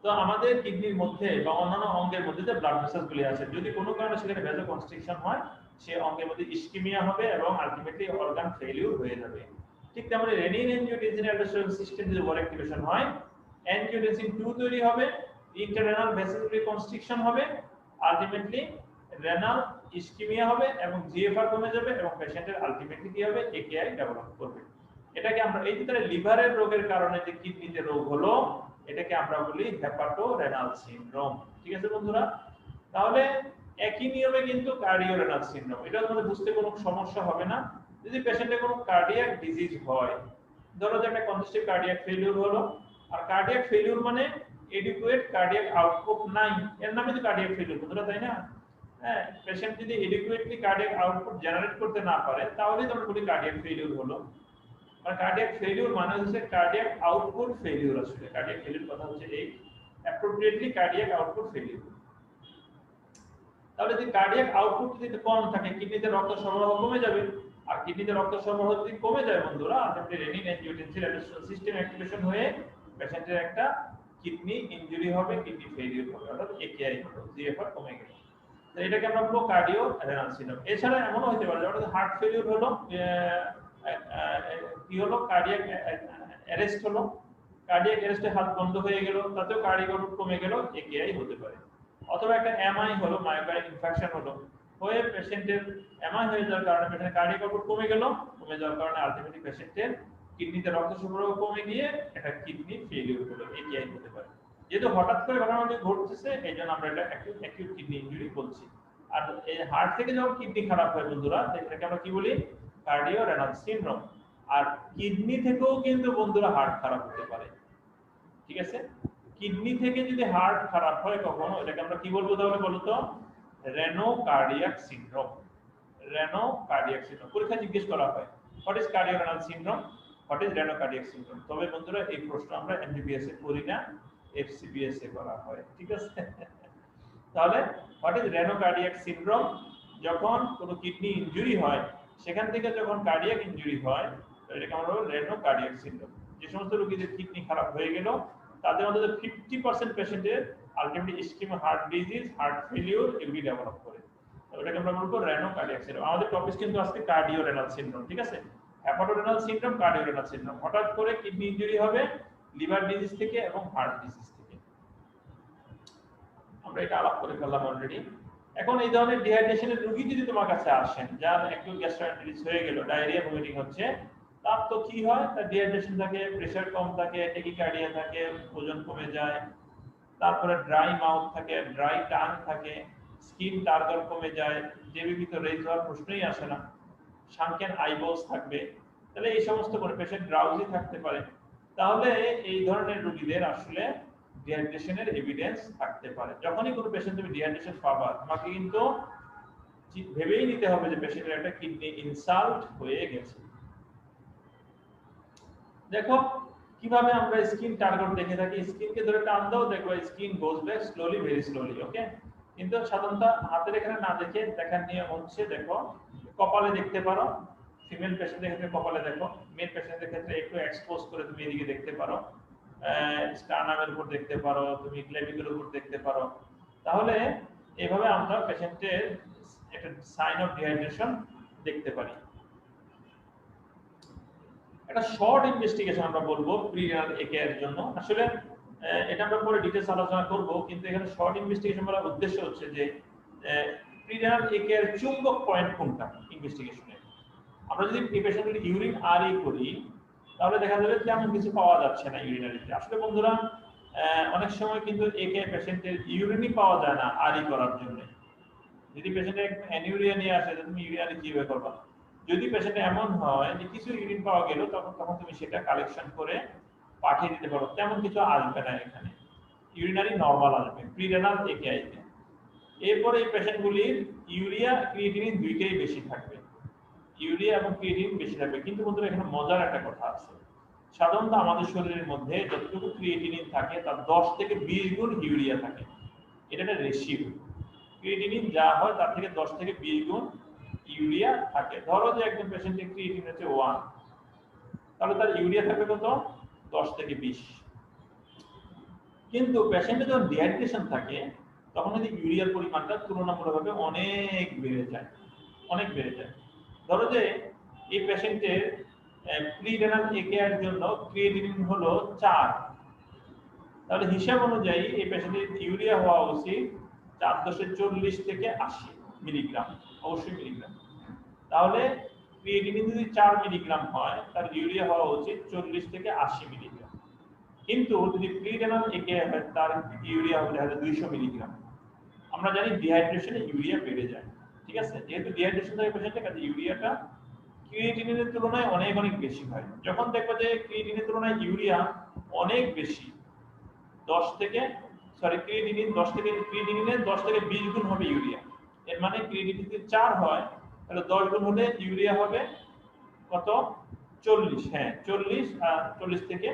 তো আমাদের কিডনির মধ্যে বা অন্যান্য অঙ্গের মধ্যে যে ব্লাড ভেসেলসগুলি আছে, যদি কোনো কারণে সেখানে ভেসো কনস্ট্রিকশন হয়, সেই অঙ্গের মধ্যে ইসকিমিয়া হবে এবং আলটিমেটলি অর্গান ফেলিউর হয়ে যাবে। ঠিক তেমনি রেনিন অ্যাঞ্জিওটেনসিন অ্যাডমিনিস্ট্রেশন সিস্টেম যদি ওভার অ্যাক্টিভেশন হয়, অ্যাঞ্জিওটেনসিন 2 তৈরি হবে, ইন্টাররেনাল ভেসেলগুলি কনস্ট্রিকশন হবে, আলটিমেটলি রেনাল ইসকিমিয়া হবে এবং জিএফআর কমে যাবে এবং পেশেন্টের আলটিমেটলি কি হবে? একেআই ডেভেলপ করবে। এটাকে আমরা এই যে লিভারের রোগের কারণে যে কিডনিতে রোগ হলো, এটাকে আমরা বলি হেপাটোরেনাল সিনড্রোম। ঠিক আছে বন্ধুরা? তাহলে একই নিয়মে কিন্তু কার্ডিওরেনাল সিনড্রোম, এটা তোমাদের বুঝতে কোনো সমস্যা হবে না। যদি পেশেন্টের কোনো কার্ডিয়াক ডিজিজ হয়, ধরো যে একটা কনজেস্টিভ কার্ডিয়াক ফেলিউর হলো, আর কার্ডিয়াক ফেলিউর মানে এডিকুয়েট কার্ডিয়াক আউটপুট নাই, এর নামে তো কার্ডিয়াক ফেলিউর বন্ধুরা, তাই না? হ্যাঁ, পেশেন্ট যদি এডিকুয়েটলি কার্ডিয়াক আউটপুট জেনারেট করতে না পারে তাহলেই আমরা বলি কার্ডিয়াক ফেলিউর হলো। আর কার্ডিয়াক ফেলিউর মানে হচ্ছে কার্ডিয়াক আউটপুট ফেলিউর। আসলে কার্ডিয়াক ফেলিউর কথা হচ্ছে এই অ্যাপ্রোপ্রিয়েটলি কার্ডিয়াক আউটপুট ফেলিউর। তাহলে যদি কার্ডিয়াক আউটপুট যদি কম থাকে, কিডনিতে রক্ত সরবরাহ কমে যাবে, আর কিডনিতে রক্ত সরবরাহ যদি কমে যায় বন্ধুরা, ultimately renin angiotensin administration system activation হয়ে পেশেন্টের একটা কিডনি ইনজুরি হবে, কিডনি ফেলিউর হবে, অর্থাৎ একেআই হবে, জিএফআর কমে গেল। তো এটাকে আমরা বলবো কার্ডিওরেনাল সিনড্রোম। এছাড়া এমনও হতে পারে যেমন হার্ট ফেলিউর হলো, কি হলো? কার্ডিয়াক অ্যারেস্ট হলো, কার্ডিয়াক অ্যারেস্টে হাত বন্ধ হয়ে গেল, তাতেও কার্ডিয়াক আউটপুট কমে গেল, একেআই হতে পারে। অথবা একটা এমআই হলো, মায়োকার্ডিয়াল ইনফাকশন হলো, হয়ে পেশেন্টের এমআই হয়ে যাওয়ার কারণে পেশেন্টের কার্ডিয়াক আউটপুট কমে গেল, কমে যাওয়ার কারণে আলটিমেটলি পেশেন্টের কিডনিতে রক্ত সরবরাহ কমে গিয়ে একটা কিডনি ফেলিওর হলো, একেআই হতে পারে। যেহেতু হঠাৎ করে ঘটনাটি ঘটতেছে, এই জন্য আমরা এটা অ্যাকিউট কিডনি ইনজুরি বলছি। আর এই হার্ট থেকে যখন কিডনি খারাপ হয় বন্ধুরা, এটাকে আমরা কি বলি? Cardio renal syndrome. আর কিডনি থেকেও কিন্তু বন্ধুরা হার্ট খারাপ হতে পারে, ঠিক আছে? কিডনি থেকে যদি হার্ট খারাপ হয় কখনো, এটাকে আমরা কি বলবো তাহলে বলো তো? Reno cardiac syndrome. Reno cardiac syndrome পরীক্ষা জিজ্ঞেস করা হয়, what is cardio renal syndrome, what is reno cardiac syndrome. তবে বন্ধুরা এই প্রশ্ন আমরা এমবিবিএস এ করি না, এফসিবিএস এ করা হয়, ঠিক আছে? তাহলে what is reno cardiac syndrome? যখন কোনো কিডনি ইনজুরি হয়, সেখান থেকে যখন কার্ডিয়াক ইনজুরি হয়, এটাকে আমরা বলবো রেনো কার্ডিয়াক সিনড্রোম। যে সমস্ত রোগীদের কিডনি খারাপ হয়ে গেল, তাদের মধ্যে 50% পেশেন্টের ultimately ischaemic heart disease, heart failure এগুলি ডেভেলপ করে। এটাকে আমরা বলবো রেনো কার্ডিয়াক সিনড্রোম। আমাদের টপিক কিন্তু আজকে কার্ডিও রেনাল সিনড্রোম, ঠিক আছে? Hepatorenal syndrome, cardio renal syndrome. হঠাৎ করে কিডনি ইনজুরি হবে লিভার ডিজিজ থেকে এবং হার্ট ডিজিজ থেকে। আমরা এটা আলাপ করে ফেললাম অলরেডি। এখন এই ধরনের ডিহাইড্রেশনের রোগী যদি তোমার কাছে আসেন, যার একটু গ্যাস্ট্রাইটিস হয়ে গেল, ডায়রিয়া, ভমিটিং হচ্ছে, তার তো কি হয়? তার ডিহাইড্রেশন থাকে, প্রেসার কম থাকে, ট্যাকিকার্ডিয়া থাকে, ওজন কমে যায়, তারপরে ড্রাই মাউথ থাকে, ড্রাই টাং থাকে, স্কিন টার্গার কমে যায়, জেবিবি তো রেজ হওয়ার প্রশ্নই আসে না, সানকেন আইবলস থাকবে। তাহলে এই সমস্ত করে পেশেন্ট ড্রাউজি থাকতে পারে। তাহলে এই ধরনের রোগীদের আসলে ডিহাইড্রেশনের এভিডেন্স থাকতে পারে। যখনই কোনো পেশেন্ট তুমি ডিহাইড্রেশন পাবা, তোমাকে কিন্তু ভেবেই নিতে হবে যে পেশেন্টের একটা কিডনি ইনসাল্ট হয়ে গেছে। দেখো কিভাবে আমরা স্কিন টার্গেট দেখে থাকি। স্কিনকে ধরে টান দাও, দেখো skin goes back slowly, very slowly, okay? কিন্তু সাধারণত হাতের এখানে না দেখে দেখার নিয়ম হচ্ছে, দেখো কপালে দেখতে পারো, ফিমেল পেশেন্টের ক্ষেত্রে কপালে দেখো, মেল পেশেন্টের ক্ষেত্রে একটু এক্সপোজ করে তুমি এদিকে দেখতে পারো, স্টার্নামের উপর দেখতে পারো, তুমি ক্লেভিকের উপর দেখতে পারো। তাহলে এইভাবে আমরা পেশেন্টের একটা সাইন অফ ডিহাইড্রেশন দেখতে পারি। একটা শর্ট ইনভেস্টিগেশন আমরা বলবো প্রি-রেনাল একেআই এর জন্য। আসলে এটা আমরা পরে ডিটেইলস আলোচনা করব, কিন্তু এখানে শর্ট ইনভেস্টিগেশন বলার উদ্দেশ্য হচ্ছে যে প্রি-রেনাল একেআই এর চুম্বক পয়েন্ট কোনটা ইনভেস্টিগেশনে। আমরা যদি পেশেন্টের ইউরিন আরই করি, তাহলে দেখা যাবে তেমন কিছু পাওয়া যাচ্ছে না ইউরিনারিতে। আসলে বন্ধুরা অনেক সময় কিন্তু একেআই পেশেন্টের ইউরিনই পাওয়া যায় না আরই করার জন্য। যদি পেশেন্টের অ্যানিউরিয়া নিয়ে আসে, তুমি ইউরিনারি কিভাবে করবা? যদি পেশেন্ট এমন হয় যে কিছু ইউরিন পাওয়া গেল, তখন তুমি সেটা কালেকশন করে পাঠিয়ে দিতে পারো, তেমন কিছু আসবে না এখানে, ইউরিনারি নরমাল আসবে প্রি-রেনাল একেআইতে। এরপরে এই পেশেন্টগুলির ইউরিয়া ক্রিয়েটিনিন দুইটাই বেশি থাকবে, ইউরিয়া এবং ক্রিয়েটিনিন বেশি থাকবে। কিন্তু বন্ধুরা এখানে মজার একটা কথা আছে, সাধারণত আমাদের শরীরের মধ্যে যতটুকু ক্রিয়েটিনিন থাকে তার 10 থেকে 20 গুণ ইউরিয়া থাকে। এটা একটা রেশিও, ক্রিয়েটিনিন যা হয় তার থেকে 10 থেকে 20 গুণ ইউরিয়া থাকে। ধরো যে একজন পেশেন্টের ক্রিয়েটিনিন হচ্ছে 1, তাহলে তার ইউরিয়া থাকবে কত? 10 থেকে 20। কিন্তু পেশেন্টের যখন ডিহাইড্রেশন থাকে, তখন যদি ইউরিয়ার পরিমাণটা তুলনামূলকভাবে অনেক বেড়ে যায়, অনেক বেড়ে যায়। ধরো যে এই পেশেন্টের প্রি-রেনাল একেআই এর জন্য ক্রিয়েটিনিন হলো 4, তাহলে হিসাব অনুযায়ী এই পেশেন্টের ইউরিয়া হওয়া উচিত 440 থেকে 80 মিলিগ্রাম, অবশ্যই মিলিগ্রাম। তাহলে ক্রিয়েটিনিন যদি 4 মিলিগ্রাম হয়, তার ইউরিয়া হওয়া উচিত 40 থেকে 80 মিলিগ্রাম। কিন্তু যদি প্রি-রেনাল একেআই হয়, তার ইউরিয়া হবে 200 মিলিগ্রাম। আমরা জানি ডিহাইড্রেশনে ইউরিয়া বেড়ে যায়, ঠিক আছে? যেহেতু ডিহাইড্রেশন থাকে পেশেন্টের কাছে, ইউরিয়াটা ক্রিয়েটিনিনের তুলনায় অনেক অনেক বেশি হয়। যখন দেখবা যে ক্রিয়েটিনের তুলনায় ইউরিয়া অনেক বেশি, ক্রিয়েটিনিনের 10 থেকে 20 গুণ হবে ইউরিয়া। এর মানে ক্রিয়েটিনিন যদি 4 হয়, তাহলে 10 গুণ হলে ইউরিয়া হবে কত? 40। হ্যাঁ 40, 40 থেকে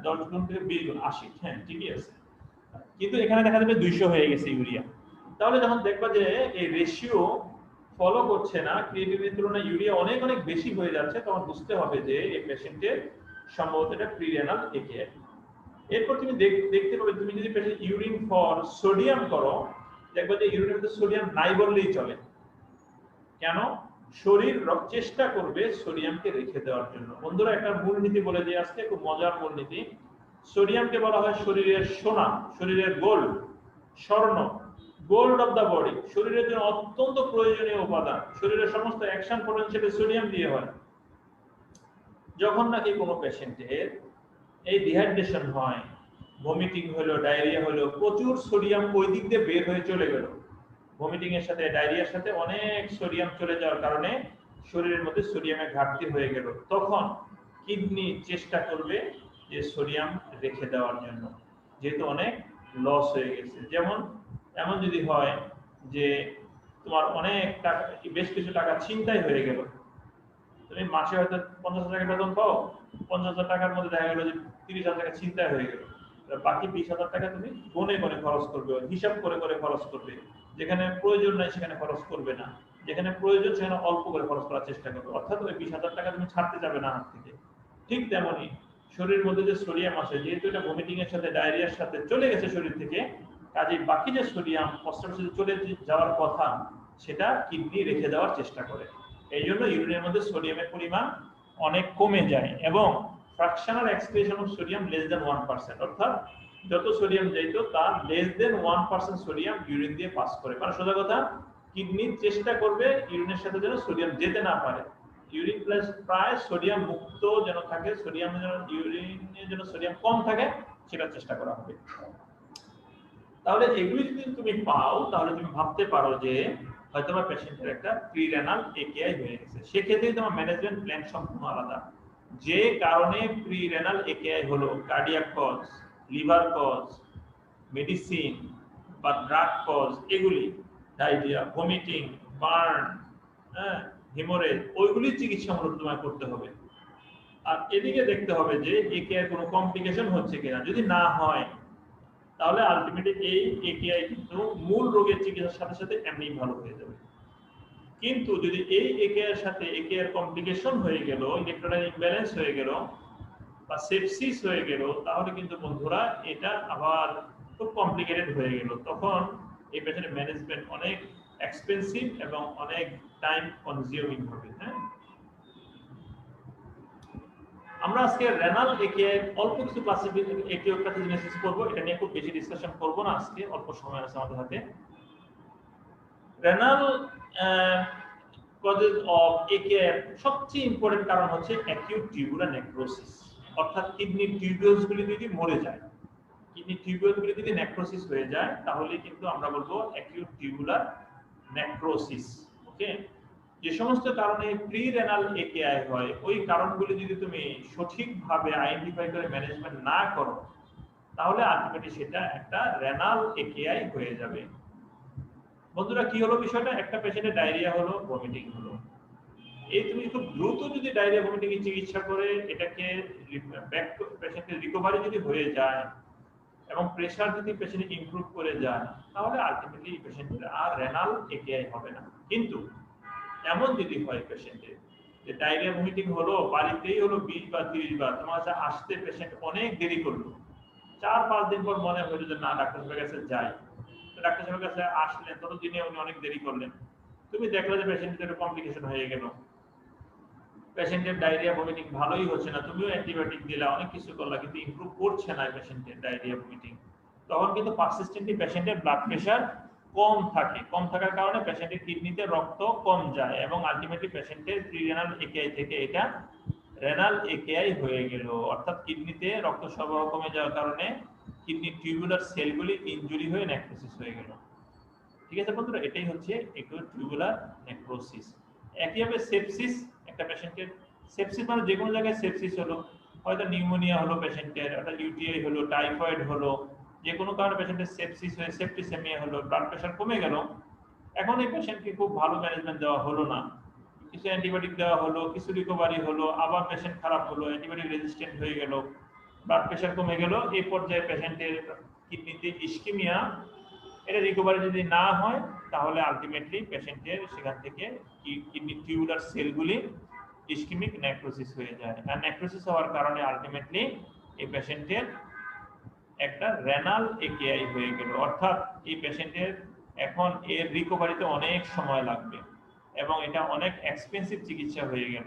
10 গুণ থেকে 20 গুণ 80। হ্যাঁ ঠিকই আছে, কিন্তু এখানে দেখা যাবে 200 হয়ে গেছে ইউরিয়া। তাহলে যখন দেখবা যে এই রেশিও ফলো করছে না, ক্রিয়েটিনিনের তুলনায় ইউরিয়া অনেক অনেক বেশি হয়ে যাচ্ছে, তখন বুঝতে হবে যে এই পেশেন্টের সম্ভবত এটা প্রি-রেনাল একেআই। এরপর তুমি দেখতে পাবে, তুমি যদি পেশেন্ট ইউরিন ফর সোডিয়াম করো, দেখবে যে ইউরিনের মধ্যে সোডিয়াম নাই বললেই চলে। কেন? শরীর চেষ্টা করবে সোডিয়ামকে রেখে দেওয়ার জন্য। বন্ধুরা একটা মূলনীতি বলে দিয়ে আজকে, খুব মজার মূলনীতি। সোডিয়ামকে বলা হয় শরীরের সোনা, শরীরের গোল্ড, স্বর্ণ, গোল্ড অফ দা বডি, শরীরের জন্য অত্যন্ত প্রয়োজনীয় উপাদান। শরীরের সমস্ত অ্যাকশন পোটেনশিয়াল সোডিয়াম দিয়ে হয়। যখন নাকি কোনো পেশেন্টের এই ডিহাইড্রেশন হয়, ভমিটিং হলো, ডায়রিয়া হলো, প্রচুর সোডিয়াম ওই দিক দিয়ে বের হয়ে চলে গেল, ভমিটিং এর সাথে ডায়রিয়ার সাথে অনেক সোডিয়াম চলে যাওয়ার কারণে শরীরের মধ্যে সোডিয়ামের ঘাটতি হয়ে গেল, তখন কিডনি চেষ্টা করবে যে সোডিয়াম রেখে দেওয়ার জন্য, যেহেতু অনেক লস হয়ে গেছে। যেমন এমন যদি হয় যে তোমার অনেক টাকা, বেশ কিছু টাকা ছিনতাই হয়ে গেল, তুমি মাসে হয়তো 50,000 টাকা বেতন পাও, 50,000 টাকার মধ্যে দেখা গেল যে 30,000 টাকা ছিনতাই হয়ে গেল, বাকি 20,000 টাকা তুমি গনে গনে খরচ করবে, হিসাব করে করে খরচ করবে, যেখানে প্রয়োজন নাই সেখানে খরচ করবে না, যেখানে প্রয়োজন সেখানে অল্প করে খরচ করার চেষ্টা করবে, অর্থাৎ ওই 20,000 টাকা তুমি ছাড়তে যাবে না হাত থেকে। ঠিক তেমনই শরীরের মধ্যে যে সোডিয়াম আছে, যেহেতু এটা ভমিটিং এর সাথে ডায়রিয়ার সাথে চলে গেছে শরীর থেকে, কাজে বাকি যে সোডিয়াম প্রস্রাবের চলে যাওয়ার কথা সেটা কিডনি রেখে দেওয়ার চেষ্টা করে। এই জন্য ইউরিনের মধ্যে সোডিয়ামের পরিমাণ অনেক কমে যায় এবং fractional excretion of sodium less than 1%, অর্থাৎ যত সোডিয়াম যাইতো তার লেস দেন 1% সোডিয়াম ইউরিন দিয়ে পাস করে। মানে সোজা কথা, কিডনি চেষ্টা করবে ইউরিনের সাথে যেন সোডিয়াম যেতে না পারে, ইউরিন প্লাস প্রায় সোডিয়াম মুক্ত যেন থাকে, সোডিয়াম যেন ইউরিনে যেন সোডিয়াম কম থাকে সেটা চেষ্টা করা হবে। তাহলে এগুলি যদি তুমি পাও তাহলে তুমি ভাবতে পারো যে হয়তো আমার পেশেন্টের একটা প্রিরেনাল একেআই হয়ে গেছে। সেক্ষেত্রে তোমার ম্যানেজমেন্ট প্ল্যান সম্পূর্ণ আলাদা। যে কারণে প্রিরেনাল একেআই হলো, cardiac cause, liver cause, medicine বা ড্রাগ কজ, এগুলি ডায়রিয়া, ভমিটিং, বার্ন, হেমোরেজ, ওইগুলি চিকিৎসা মূলত তোমায় করতে হবে। আর এদিকে দেখতে হবে যে একেআই কোনো কমপ্লিকেশন হচ্ছে কিনা। যদি না হয় তাহলে আলটিমেটলি এই একেআই কিন্তু মূল রোগের চিকিৎসার সাথে সাথে এমনি ভালো হয়ে যাবে। কিন্তু যদি এই একেআইয়ের সাথে একেআইয়ের কমপ্লিকেশন হয়ে গেল, ইলেকট্রোলাইট ইমব্যালেন্স হয়ে গেল বা সেপসিস হয়ে গেল, তাহলে কিন্তু বন্ধুরা এটা আবার খুব কমপ্লিকেটেড হয়ে গেল। তখন এই পেশেন্টের ম্যানেজমেন্ট অনেক এক্সপেন্সিভ এবং অনেক টাইম কনজিউমিং হবে। হ্যাঁ, আমরা আজকে রেনাল একেআই অল্প কিছু ক্লাসিফিকেশন করব, এটা নিয়ে খুব বেশি ডিসকাশন করব না আজকে, অল্প সময় আছে আমাদের হাতে। রেনাল কজেস অফ একেআই সবচেয়ে ইম্পর্টেন্ট কারণ হচ্ছে অ্যাকিউট টিউবুলার নেক্রোসিস, অর্থাৎ কিডনির টিউবিউলসগুলি যদি মরে যায়, কিডনি টিউবিউলগুলি যদি নেক্রোসিস হয়ে যায় তাহলে কিন্তু আমরা বলবো অ্যাকিউট টিউবুলার নেক্রোসিস। ওকে, যে সমস্ত কারণে প্রি-রেনাল একেআই হয়, ওই কারণগুলি যদি তুমি সঠিকভাবে আইডেন্টিফাই করে ম্যানেজমেন্ট না করো তাহলে আলটিমেটলি সেটা একটা রেনাল একেআই হয়ে যাবে। বন্ধুরা কি হলো বিষয়টা, একটা পেশেন্টের ডায়রিয়া হলো, ভমিটিং হলো, এই তুমি খুব দ্রুত যদি ডায়রিয়া ভমিটিং এর চিকিৎসা করে এটাকে ব্যাক টু পেশেন্টের রিকভারি যদি হয়ে যায় এবং প্রেসার যদি পেশেন্ট ইমপ্রুভ করে যায় তাহলে আলটিমেটলি এই পেশেন্টের আর রেনাল একেআই হবে না। কিন্তু এমন যদি হয় পেশেন্টের যে ডায়রিয়া ভমিটিং হলো, বাড়িতেই হলো 20 বা 30 বার, তোমার কাছে আসতে পেশেন্ট অনেক দেরি করলো, 4-5 দিন পর মনে হলো যে না ডাক্তার সাহেবের কাছে যাই, ডাক্তার সাহেবের কাছে আসলেন, ততদিনে উনি অনেক দেরি করলেন, তুমি দেখলে যে পেশেন্টের কমপ্লিকেশন হয়ে গেল, পেশেন্টের ডায়রিয়া ভমিটিং ভালোই হচ্ছে না, তুমিও অ্যান্টিবায়োটিক দিলা, অনেক কিছু করলা, কিন্তু ইমপ্রুভ করছে না পেশেন্টের ডায়রিয়া ভমিটিং, তখন কিন্তু পারসিস্টেন্টলি পেশেন্টের ব্লাড প্রেশার কম থাকে, কম থাকার কারণে পেশেন্টের কিডনিতে রক্ত কম যায় এবং আলটিমেটলি পেশেন্টের প্রিরেনাল একেআই থেকে এটা রেনাল একেআই হয়ে গেল, অর্থাৎ কিডনিতে রক্ত সরবরাহ কমে যাওয়ার কারণে কিডনি টিউবুলার সেলগুলি ইনজুরি হয়ে নেক্রোসিস হয়ে গেল। ঠিক আছে বন্ধুরা, এটাই হচ্ছে অ্যাকিউট টিউবুলার নেক্রোসিস। একইভাবে সেপসিস, একটা পেশেন্টের সেপসিস মানে যে কোনো জায়গায় সেপসিস হলো, হয়তো নিউমোনিয়া হলো পেশেন্টের, একটা ইউটিআই হলো, টাইফয়েড হলো, যে কোনো কারণে পেশেন্টের সেপসিস হয়ে সেপ্টিসেমিয়া হলো, ব্লাড প্রেশার কমে গেল, এখন এই পেশেন্টকে খুব ভালো ম্যানেজমেন্ট দেওয়া হলো না, কিছু অ্যান্টিবায়োটিক দেওয়া হলো, কিছু রিকভারি হলো, আবার পেশেন্ট খারাপ হলো, অ্যান্টিবায়োটিক রেজিস্ট্যান্ট হয়ে গেল, ব্লাড প্রেশার কমে গেল, এই পর্যায়ে পেশেন্টের কিডনিতে ইস্কিমিয়া, এটা রিকভারি যদি না হয় তাহলে আলটিমেটলি পেশেন্টের সেখান থেকে কিডনি টিউবুলার সেলগুলি ইস্কিমিক নেক্রোসিস হয়ে যায়, আর নেক্রোসিস হওয়ার কারণে আলটিমেটলি এই পেশেন্টের একটা রেনাল একেআই হয়ে গেল, অর্থাৎ এই পেশেন্টের এখন এর রিকভারিতে অনেক সময় লাগবে। এবং এটা অনেক এক্সপেন্সিভ চিকিৎসা হয়ে গেল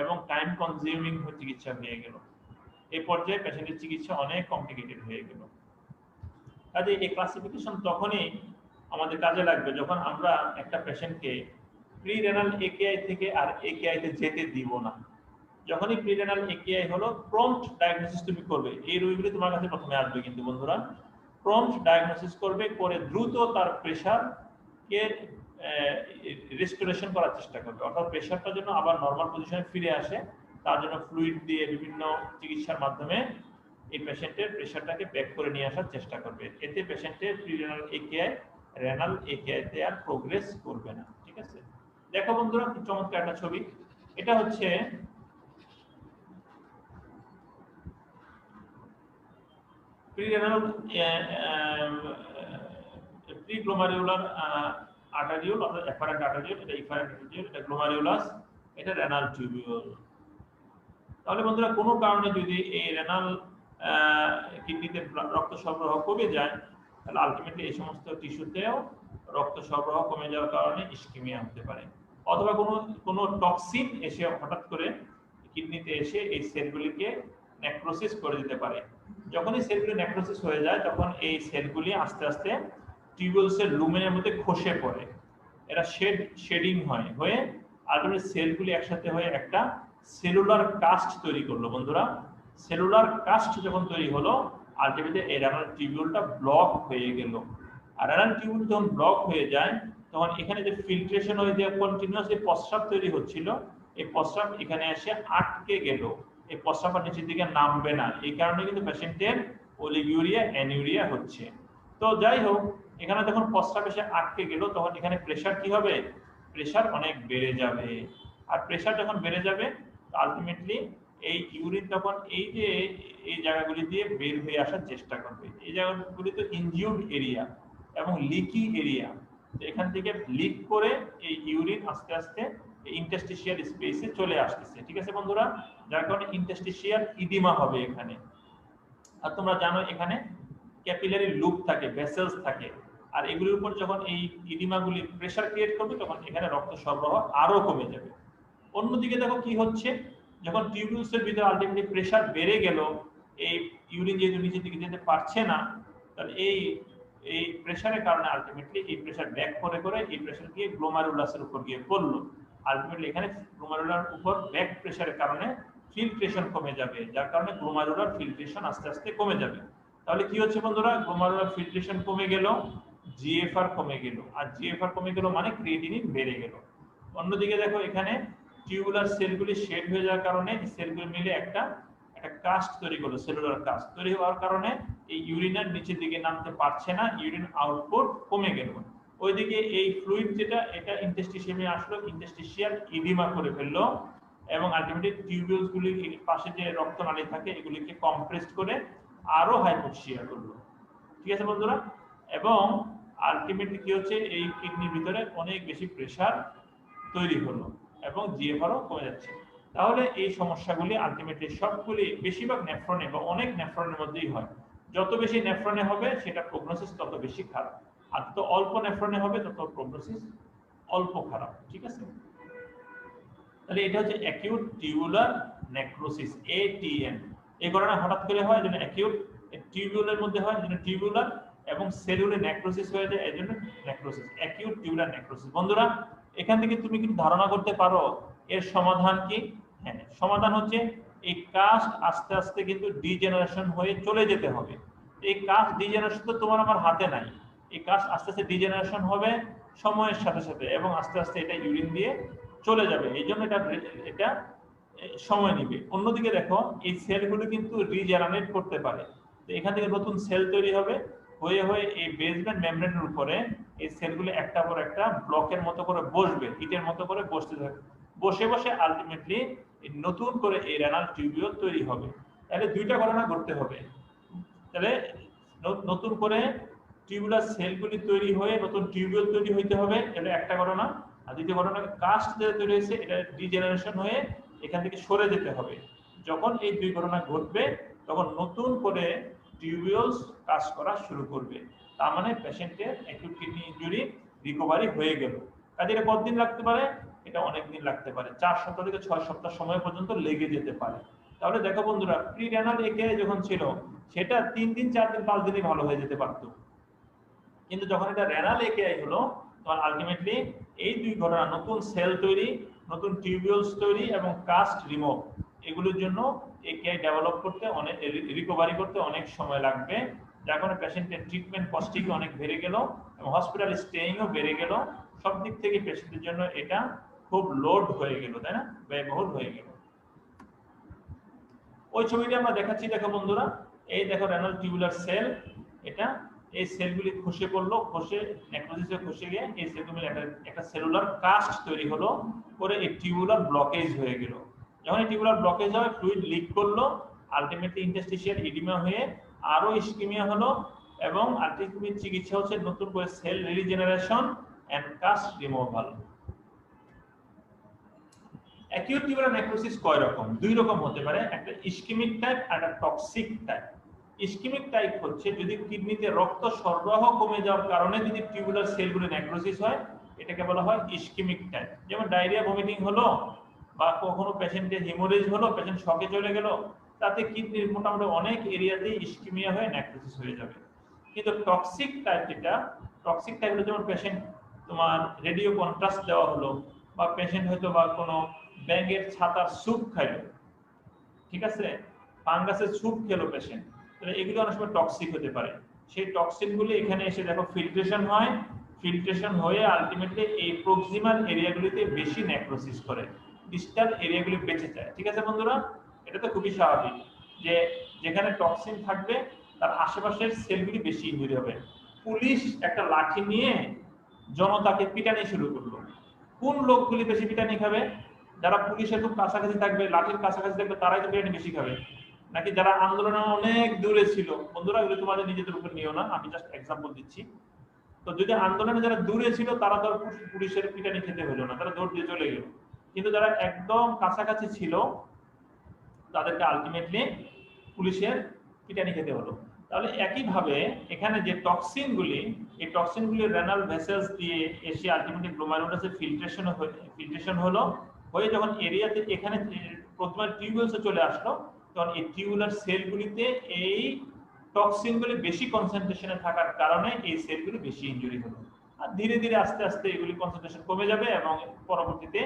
এবং টাইম কনজিউমিং চিকিৎসা হয়ে গেল। এই পর্যায়ে পেশেন্টের চিকিৎসা অনেক কমপ্লিকেটেড হয়ে গেল। কাজে এই ক্লাসিফিকেশন তখনই আমাদের কাজে লাগবে যখন আমরা একটা পেশেন্টকে প্রি-রেনাল একেআই থেকে আর একেআই তে যেতে দিব না। যখনই প্রি-রেনাল একেআই হলো, প্রম্পট ডায়াগনোসিস তুমি করবে। এই রোগীগুলো তোমার কাছে প্রথমে আসবে কিন্তু বন্ধুরা, প্রম্পট ডায়াগনোসিস করবে, করে দ্রুত তার প্রেশারকে রেস্টোরেশন করার চেষ্টা করবে, অর্থাৎ প্রেশারটা যেন আবার নর্মাল পজিশনে ফিরে আসে। তার জন্য ফ্লুইড দিয়ে বিভিন্ন চিকিৎসার মাধ্যমে এই পেশেন্টের প্রেশারটাকে ব্যাক করে নিয়ে আসার চেষ্টা করবে। এতে পেশেন্টের প্রি-রেনাল একেআই রেনাল একেআই তে আর প্রোগ্রেস করবে না। ঠিক আছে, দেখো বন্ধুরা কি চমৎকার একটা ছবি। এটা হচ্ছে প্রি-রেনাল প্রি-গ্লোমারুলার আর্টারিওল, অর্থাৎ এফারেন্ট আর্টারিওল, এটা ইফারেন্ট আর্টারিওল, এটা গ্লোমারুলাস, এটা রেনাল টিউবিউল। তাহলে বন্ধুরা কোনো কারণে যদি এই রেনাল কিডনিতে রক্ত সরবরাহ কমে যায়, তাহলে আলটিমেটলি এই সমস্ত টিস্যুতেও রক্ত সরবরাহ কমে যাওয়ার কারণে ইসকেমিয়া হতে পারে। অথবা কোনো টক্সিন এসে হঠাৎ করে কিডনিতে এসে এই সেলগুলিকে নেক্রোসিস করে দিতে পারে। যখনই সেলগুলি নেক্রোসিস হয়ে যায়, তখন এই সেলগুলি আস্তে আস্তে টিউবিউলসের লুমেনের মধ্যে খসে পড়ে, এরা শেডিং হয়ে আলটিমেটলি সেলগুলি একসাথে হয়ে একটা সেলুলার কাস্ট তৈরি করলো। বন্ধুরা, সেলুলার কাস্ট যখন তৈরি হলো, আলটিমেটলি এই রেনাল টিউবিউলটা ব্লক হয়ে গেল। আর রেনাল টিউবিউল যখন ব্লক হয়ে যায়, তখন এখানে যে ফিল্ট্রেশন হয়ে যে কন্টিনিউয়াস যে প্রস্রাব তৈরি হচ্ছিল, এই প্রস্রাব এখানে এসে আটকে গেল। এই প্রস্রাব নিচের দিকে নামবে না, এই কারণে কিন্তু পেশেন্টের অলিগুরিয়া অ্যানিউরিয়া হচ্ছে। তো যাই হোক, এখানে যখন প্রস্রাব এসে আটকে গেল, তখন এখানে প্রেশার কি হবে? প্রেশার অনেক বেড়ে যাবে। আর প্রেশার যখন বেড়ে যাবে, আলটিমেটলি এই ইউরিন তখন এই জায়গাগুলি দিয়ে বের হয়ে আসার চেষ্টা করবে। এই জায়গাগুলি তো ইনজিউর্ড এরিয়া এবং লিকি এরিয়া, এখান থেকে লিক করে এই ইউরিন আস্তে আস্তে ইন্টারস্টিশিয়াল স্পেসে চলে আসতেছে। ঠিক আছে বন্ধুরা, যার কারণে ইন্টারস্টিশিয়াল ইডিমা হবে এখানে। আর তোমরা জানো এখানে ক্যাপিলারি লুপ থাকে, ভেসেলস থাকে, আর এগুলির উপর যখন এই ইডিমাগুলি প্রেসার ক্রিয়েট করবে, তখন এখানে রক্ত সরবরাহ আরো কমে যাবে। অন্যদিকে দেখো কি হচ্ছে, যখন টিউবিউলসের ভিতরে আলটিমেটলি প্রেসার বেড়ে গেল, এই ইউরিন যেহেতু নিচের দিকে যেতে পারছে না, তাহলে এই প্রেসারের কারণে আলটিমেটলি এই প্রেসার ব্যাক করে এই প্রেসার গিয়ে গ্লোমারুলাসের উপর গিয়ে পড়লো। আলটিমেটলি এখানে গ্লোমারুলার উপর ব্যাক প্রেসারের কারণে ফিল্ট্রেশন কমে যাবে, যার কারণে গ্লোমারুলার ফিল্ট্রেশন আস্তে আস্তে কমে যাবে। তাহলে কি হচ্ছে বন্ধুরা, গ্লোমারুলার ফিল্ট্রেশন কমে গেল, জিএফআর কমে গেল, আর জিএফআর কমে গেল মানে ক্রিয়েটিনিন বেড়ে গেল। অন্যদিকে দেখো এখানে টিউবুলার সেলগুলি শেড হয়ে যাওয়ার কারণে সেলগুলি মিলে একটা কাস্ট তৈরি করলো, সেলুলার কাস্ট তৈরি হওয়ার কারণে এই ইউরিনের নিচের দিকে নামতে পারছে না, ইউরিন আউটপুট কমে গেল। ওইদিকে এই ফ্লুইড যেটা, এটা ইন্টারস্টিশিয়ামে আসলো, ইন্টারস্টিশিয়াল ইডিমা করে ফেললো এবং আলটিমেটলি টিউবিউলস গুলির পাশে যে রক্তনালী থাকে এগুলিকে কম্প্রেসড করে আরো হাইপোক্সিয়া করলো। ঠিক আছে বন্ধুরা, এবং আলটিমেটলি কি হচ্ছে, এই কিডনির ভিতরে অনেক বেশি প্রেসার তৈরি হলো এবং জিএফআরও কমে যাচ্ছে। তাহলে এই সমস্যাগুলি আলটিমেটলি সবগুলি বেশিরভাগ নেফ্রনে বা অনেক নেফ্রনের মধ্যেই হয়। যত বেশি নেফ্রনে হবে সেটা প্রগনোসিস তত বেশি খারাপ, আর যত অল্প নেফ্রনে হবে তত প্রগনোসিস অল্প খারাপ। ঠিক আছে, তাহলে এটা হচ্ছে অ্যাকিউট টিউবুলার নেক্রোসিস, এটিএন। এই ঘটনা হঠাৎ করে হয়, যেন অ্যাকিউট টিউবুলের মধ্যে হয়, যেন টিউবুলার এবং সেলুলার নেক্রোসিস হয়ে যায়, এজন্য নেক্রোসিস, অ্যাকিউট টিউবুলার নেক্রোসিস। বন্ধুরা, এখান থেকে তুমি কি ধারণা করতে পারো এর সমাধান কি? হ্যাঁ, সমাধান হচ্ছে এই কাস্ট আস্তে আস্তে কিন্তু ডিজেনারেশন হয়ে চলে যেতে হবে। এই কাস্ট ডিজেনারেশন তো তোমার আমার হাতে নাই, এই কাস্ট আস্তে আস্তে ডিজেনারেশন হবে সময়ের সাথে সাথে এবং আস্তে আস্তে এটা ইউরিন দিয়ে চলে যাবে, এই জন্য এটা সময় নেবে। অন্যদিকে দেখো এই সেলগুলো কিন্তু রিজেনারেট করতে পারে, তো এখান থেকে নতুন সেল তৈরি হবে, হয়ে এই বেসমেন্ট মেমব্রেনের উপরে এই সেলগুলো একটা পর একটা ব্লকের মতো করে বসবে, ইটের মতো করে বসতে থাকবে, বসে আলটিমেটলি নতুন করে এই রেনাল টিউবিউল তৈরি হবে। তাহলে দুইটা ঘটনা ঘটতে হবে, তাহলে নতুন করে টিউবুলার সেলগুলি তৈরি হয়ে নতুন টিউবিউল তৈরি হইতে হবে, এটা একটা ঘটনা। আর দ্বিতীয় ঘটনা, কাস্ট যেটা তৈরি হয়েছে এটা ডিজেনারেশন হয়ে এখান থেকে সরে যেতে হবে। যখন এই দুই ঘটনা ঘটবে, তখন নতুন করে টিউবিউলস কাজ করা শুরু করবে, তার মানে পেশেন্টের অ্যাকিউট কিডনি ইনজুরি রিকভারি হয়ে গেল। কাজে এটা কতদিন লাগতে পারে? এটা অনেক দিন লাগতে পারে, 4 সপ্তাহ থেকে 6 সপ্তাহ সময় পর্যন্ত লেগে যেতে পারে। তাহলে দেখো বন্ধুরা, প্রি রেনাল একেআই যখন ছিল সেটা 3 দিন 4 দিন 5 দিনে ভালো হয়ে যেতে পারত, কিন্তু যখন এটা রেনাল একেআই হলো তখন আলটিমেটলি এই দুই ঘটনা, নতুন সেল তৈরি, নতুন টিউবিউলস তৈরি এবং কাস্ট রিমুভ, এগুলোর জন্য একেআই ডেভেলপ করতে অনেক, রিকভারি করতে অনেক সময় লাগবে, যার কারণে পেশেন্টের ট্রিটমেন্ট কস্টিংও অনেক বেড়ে গেল এবং হসপিটাল স্টেইংও বেড়ে গেল। সব দিক থেকে পেশেন্টের জন্য এটা খুব লোড হয়ে গেল, তাই না, ব্যয়বহুল হয়ে গেল। ওই ছবিটা আমরা দেখাচ্ছি, দেখো বন্ধুরা, এই দেখো রেনাল টিউবুলার সেল, এটা এই সেলগুলি খসে পড়লো, খসে নেক্রোসিসে খসে গিয়ে এই সেলগুলি একটা সেলুলার কাস্ট তৈরি হলো, করে এই টিউবুলার ব্লকেজ হয়ে গেল। যখন এই টিউবুলার ব্লকেজ হয়, ফ্লুইড লিক করলো, আলটিমেটলি ইন্টারস্টিশিয়াল ইডিমা হয়ে আরো ইসকিমিয়া হলো এবং আলটিমেটলি চিকিৎসা হচ্ছে নতুন করে cell regeneration and cast removal. Acute tubular necrosis কয় রকম? দুই রকম হতে পারে, একটা ইসকেমিক টাইপ আর একটা টক্সিক টাইপ। ইসকেমিক টাইপ হচ্ছে যদি কিডনিতে রক্ত সরবরাহ কমে যাওয়ার কারণে যদি টিউবুলার সেলগুলো নেক্রোসিস হয়, এটাকে বলা হয় ইসকেমিক টাইপ। যেমন ডায়রিয়া, ভমিটিং হলো বা কখনো পেশেন্টের হিমোরেজ হলো, পেশেন্ট শকে চলে গেল, তাতে কিডনির মোটামুটি অনেক এরিয়াতেই ইসকেমিয়া হয়ে নেক্রোসিস হয়ে যাবে। কিন্তু টক্সিক টাইপ যেটা, টক্সিক টাইপ হলো যেমন পেশেন্ট তোমার রেডিও কন্ট্রাস্ট দেওয়া হলো, বা পেশেন্ট হয়তো বা কোনো ব্যাঙের ছাতার স্যুপ খাইলো, ঠিক আছে, ফাঙ্গাসের স্যুপ খেলো পেশেন্ট, তাহলে এগুলো অনেক সময় টক্সিক হতে পারে। সেই টক্সিনগুলি এখানে এসে দেখো ফিল্ট্রেশন হয়, ফিল্ট্রেশন হয়ে আলটিমেটলি এই প্রক্সিমাল এরিয়াগুলিতে বেশি নেক্রোসিস করে, ডিস্টাল এরিয়াগুলি বেঁচে যায়। ঠিক আছে বন্ধুরা, এটা তো খুবই স্বাভাবিক যে যেখানে টক্সিন থাকবে তার আশেপাশের সেলগুলি বেশি ইনজুরি হবে। পুলিশ একটা লাঠি নিয়ে জনতাকে পিটানি শুরু করলো, কোন লোকগুলি বেশি পিটানি খাবে? যারা পুলিশের খুব কাছাকাছি থাকবে, লাঠির কাছাকাছি থাকবে, তারাই তো পিটানি বেশি খাবে, নাকি যারা আন্দোলনে অনেক দূরে ছিল? বন্ধুরা, এগুলো তোমাদের নিজেদের উপর নিও না, আমি জাস্ট এক্সাম্পল দিচ্ছি। তো যদি আন্দোলনে যারা দূরে ছিল তারা তো পুলিশের পিটানি খেতে হলো না, তারা দৌড় দিয়ে চলে গেল, কিন্তু যারা একদম কাছাকাছি ছিল তাদেরকে আলটিমেটলি পুলিশের পিটানি খেতে হলো। তাহলে একইভাবে এখানে যে টক্সিনগুলি, এই টক্সিনগুলি রেনাল ভেসেলস দিয়ে এসে আলটিমেটলি গ্লোমেরুলাসে ফিল্ট্রেশন হলো, হয়ে যখন এরিয়াতে এখানে প্রথমে টিউবুলসে চলে আসলো, তখন এই টিউবুলার সেলগুলিতে এই টক্সিনগুলি বেশি কনসেন্ট্রেশনে থাকার কারণে এই সেলগুলি বেশি ইনজুরি হলো। আর ধীরে ধীরে আস্তে আস্তে এগুলি কনসেন্ট্রেশন কমে যাবে এবং পরবর্তীতে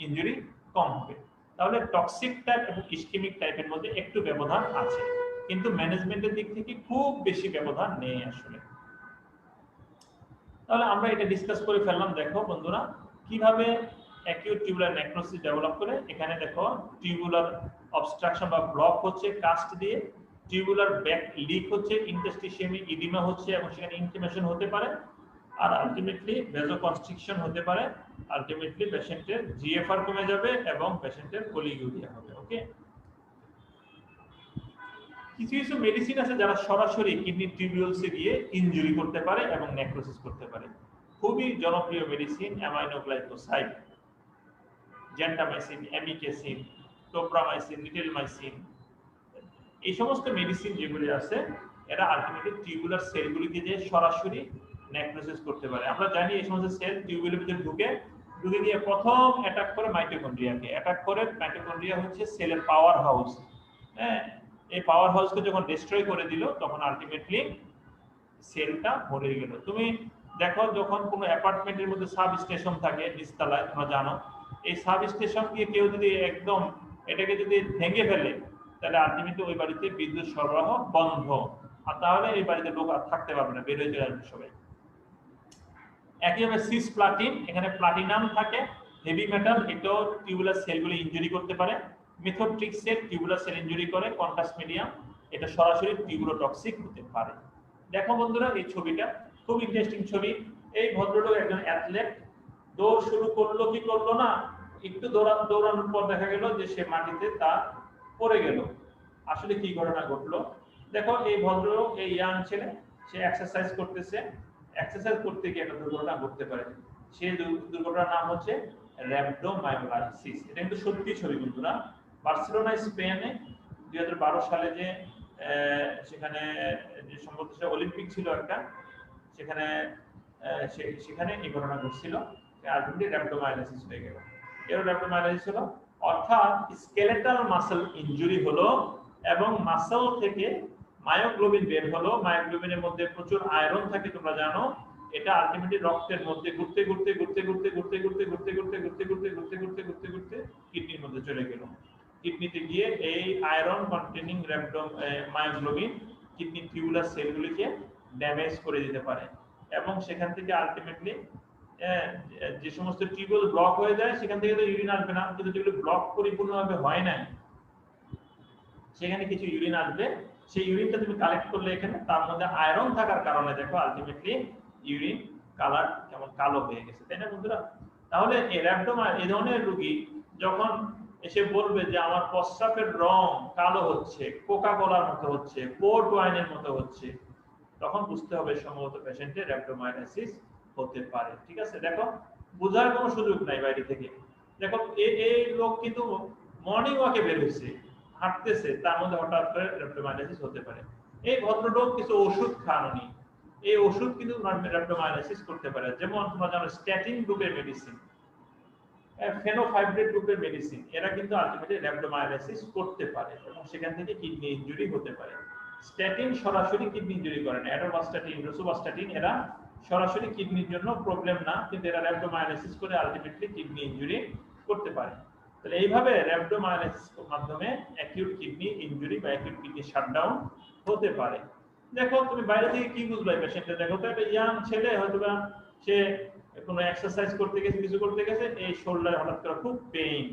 ইনজুরি কম হবে। তাহলে টক্সিক টাইপ এবং ইসকেমিক টাইপের মধ্যে একটু ব্যবধান আছে, কিন্তু ম্যানেজমেন্টের দিক থেকে খুব বেশি ব্যবধান নেই আসলে। তাহলে আমরা এটা ডিসকাস করে ফেললাম। দেখো বন্ধুরা, কিভাবে অ্যাকিউট টিউবুলার নেক্রোসিস ডেভেলপ করে। এখানে দেখো টিউবুলার অবস্ট্রাকশন বা ব্লক হচ্ছে কাস্ট দিয়ে, টিউবুলার ব্যাক লিক হচ্ছে, ইন্টারস্টিশিয়ামে ইডিমা হচ্ছে এবং সেখানে ইনফ্লামেশন হতে পারে, আর আলটিমেটলি ভেজোকনস্ট্রিকশন হতে পারে। আলটিমেটলি পেশেন্টের জিএফআর কমে যাবে এবং পেশেন্টের পলিউরিয়া হবে। ওকে, কিছু কিছু মেডিসিন আছে যারা সরাসরি কিডনি টিউবিউলসে গিয়ে ইনজুরি করতে পারে এবং নেক্রোসিস করতে পারে। খুবই জনপ্রিয় মেডিসিন অ্যামাইনোগ্লাইকোসাইড, জেন্টামাইসিন, অ্যামিকেসিন, টোপ্রামাইসিন, নিটেলমাইসিন, এই সমস্ত মেডিসিন যেগুলি আছে এরা আলটিমেটলি টিউবুলার সেলগুলিকে যে সরাসরি নেক্রোসিস করতে পারে। আমরা জানি এই সমস্ত সেল টিউবুলের ভিতরে ঢুকে গিয়ে প্রথম অ্যাটাক করে মাইটোকন্ড্রিয়াকে। অ্যাটাক করে, মাইটোকন্ড্রিয়া হচ্ছে সেলের পাওয়ার হাউস। হ্যাঁ, এই পাওয়ার হাউসকে যখন ডিস্ট্রয় করে দিল তখন আলটিমেটলি সেলটা মরে গেল। তুমি দেখো, যখন কোনো অ্যাপার্টমেন্টের মধ্যে সাব স্টেশন থাকে নিচতলায়, তোমরা জানো, এই সাব স্টেশন দিয়ে কেউ যদি একদম এটাকে যদি ভেঙে ফেলে তাহলে আলটিমেটলি ওই বাড়িতে বিদ্যুৎ সরবরাহ বন্ধ, আর তাহলে এই বাড়িতে লোক আর থাকতে পারবে না, বের হয়ে চলে আসবে সবাই। একইভাবে সিস প্লাটিন, এখানে প্লাটিনাম থাকে, হেভি মেটাল, এটাও টিউবুলার সেলগুলো ইনজুরি করতে পারে। মিথোট্রিক্সেট টিউবুলার সেল ইনজুরি করে। কন্ট্রাস্ট মিডিয়াম, এটা সরাসরি টিউবুলোটক্সিক হতে পারে। দেখো বন্ধুরা, এই ছবিটা খুব ইন্টারেস্টিং ছবি। এই ভদ্রলোক একজন অ্যাথলেট, দৌড় শুরু করলো কি করলো না, একটু দৌড়ানোর পর দেখা গেল যে সে মাটিতে তা পড়ে গেল। আসলে কি ঘটনা ঘটলো দেখো, এই ভদ্রলোক, এই ইয়াং ছেলে, সে এক্সারসাইজ করতেছে, এক্সারসাইজ করতে গিয়ে একটা দুর্ঘটনা ঘটতে পারে। সেই দুর্ঘটনার নাম হচ্ছে র‍্যাপডোমায়োলাইসিস। এটা কিন্তু সত্যি ছবি বন্ধুরা। বার্সেলোনা স্পেনে 2012 সালে যে সেখানে যে সম্ভবত অলিম্পিক ছিল একটা, সেখানে এই ঘটনা ঘটছিল। আলটিমেটলি র‍্যাপটোমায়োলাইসিস হয়ে গেল। এর র‍্যাপটোমায়োলাইসিস হলো অর্থাৎ স্কেলেটাল মাসল ইনজুরি হলো এবং মাসল থেকে মায়োগ্লোবিন বের হলো। মায়োগ্লোবিনের মধ্যে প্রচুর আয়রন থাকে তোমরা জানো। এটা আলটিমেটলি রক্তের মধ্যে ঘুরতে ঘুরতে ঘুরতে ঘুরতে ঘুরতে ঘুরতে ঘুরতে ঘুরতে ঘুরতে ঘুরতে ঘুরতে ঘুরতে ঘুরতে ঘুরতে কিডনির মধ্যে চলে গেল। কিডনিতে গিয়ে এই iron containing myoglobin kidney tubular সেলগুলিকে ড্যামেজ করে দিতে পারে এবং সেখান থেকে আলটিমেটলি যে সমস্ত টিউবুল ব্লক হয়ে যায় সেখান থেকে তো ইউরিন আসবে না, কিন্তু যেগুলো ব্লক পরিপূর্ণভাবে হয় না সেখানে কিছু ইউরিন আসবে। সেই ইউরিনটা তুমি কালেক্ট করলে এখানে তার মধ্যে আয়রন থাকার কারণে দেখো আলটিমেটলি ইউরিন কালার কেমন কালো হয়ে গেছে, তাই না বন্ধুরা? তাহলে এই ধরনের রোগী যখন এসে বলবে যে আমার প্রস্রাবের রং কালো হচ্ছে, কোকা কোলার মতো হচ্ছে, পোর্ট ওয়াইনের মতো হচ্ছে, তখন বুঝতে হবে সম্ভবত পেশেন্টের র‍্যাপটোমায়োলাইসিস হতে পারে। ঠিক আছে, দেখো বোঝার কোনো সুযোগ নাই বাইরে থেকে। দেখো এই লোক কিন্তু মর্নিং ওয়াকে বের হয়েছে, হাঁটতেছে, তার মধ্যে হঠাৎ করে র‍্যাপটোমায়োলাইসিস হতে পারে। এই ভদ্রলোক কিছু ওষুধ খাননি, এই ওষুধ কিন্তু র‍্যাপটোমায়োলাইসিস করতে পারে। যেমন তোমরা জানো স্ট্যাটিন গ্রুপের মেডিসিন, ফেনোফাইব্রেট গ্রুপের মেডিসিন, এরা কিন্তু আলটিমেটলি র‍্যাপটোমায়োলাইসিস করতে পারে এবং সেখান থেকে কিডনি ইনজুরি হতে পারে। স্ট্যাটিন সরাসরি কিডনি ইনজুরি করে না, অ্যাটোবাস্টাটিন, রোসুবাস্টাটিন এরা সরাসরি কিডনির জন্য প্রবলেম না, কিন্তু এরা র‍্যাপটোমায়োলাইসিস করে আলটিমেটলি কিডনি ইনজুরি করতে পারে। তাহলে এইভাবে র‍্যাপটোমায়োলাইসিসের মাধ্যমে অ্যাকিউট কিডনি ইনজুরি বা অ্যাকিউট কিডনি শাটডাউন হতে পারে। দেখো তুমি বাইরে থেকে কি বুঝবে পেশেন্টে? দেখো তো একটা ইয়াং ছেলে হয়তোবা সে কোনো এক্সারসাইজ করতে গেছে, কিছু করতে গেছে, এই শোল্ডারে হঠাৎ করে খুব পেইন।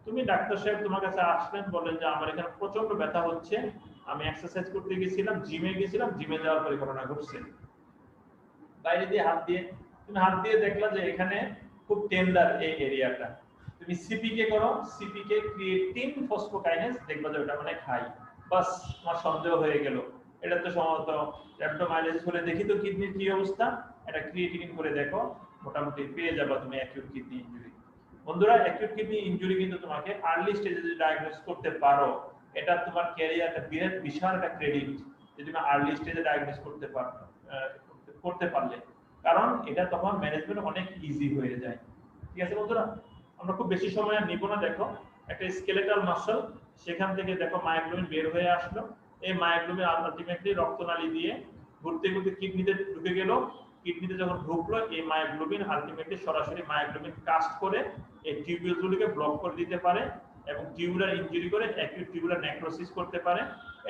তুমি ডাক্তার সাহেব তোমার কাছে আসলেন, বলেন যে আমার এখানে প্রচন্ড ব্যথা হচ্ছে, আমি এক্সারসাইজ করতে গেছিলাম, জিমে গেছিলাম, জিমে যাওয়ার পরে ঘটনা ঘটছে। বাইরে দিয়ে তুমি হাত দিয়ে দেখলা যে এখানে খুব টেন্ডার এই এরিয়াটা, তুমি সিপিকে করো, সিপিকে ক্রিয়েটিন ফসফোকাইনেজ, দেখবা যে ওটা মানে হাই, বাস তোমার সন্দেহ হয়ে গেল এটা তো সম্ভবত র‍্যাপটোমায়োলাইসিস হলে। দেখি তো কিডনির কি অবস্থা, এটা ক্রিয়েটিনিন করে দেখো, মোটামুটি পেয়ে যাবে তুমি অ্যাকিউট কিডনি ইনজুরি। বন্ধুরা, অ্যাকিউট কিডনি ইনজুরি কিন্তু তোমাকে আর্লি স্টেজে যদি ডায়াগনোস করতে পারো, এটা তোমার ক্যারিয়ারটা বিশাল একটা ক্রেডিট যে তুমি আর্লি স্টেজে ডায়াগনোস করতে পারলে, কারণ এটা তখন ম্যানেজমেন্ট অনেক ইজি হয়ে যায়। ঠিক আছে বন্ধুরা, আমরা খুব বেশি সময় নিব না। দেখো একটা স্কেলেটাল মাসল, সেখান থেকে দেখো মায়োগ্লোবিন বের হয়ে আসলো। এই মায়োগ্লোবিন আলটিমেটলি রক্তনালী দিয়ে ঘুরতে ঘুরতে কিডনিতে ঢুকে গেল। কিডনিতে যখন ঢুকলো, এই মায়োগ্লোবিন আলটিমেটলি সরাসরি মায়োগ্লোবিন কাস্ট করে এই টিউবিউলগুলোকে ব্লক করে দিতে পারে এবং টিউবুলার ইনজুরি করে অ্যাকিউট টিউবুলার নেক্রোসিস করতে পারে।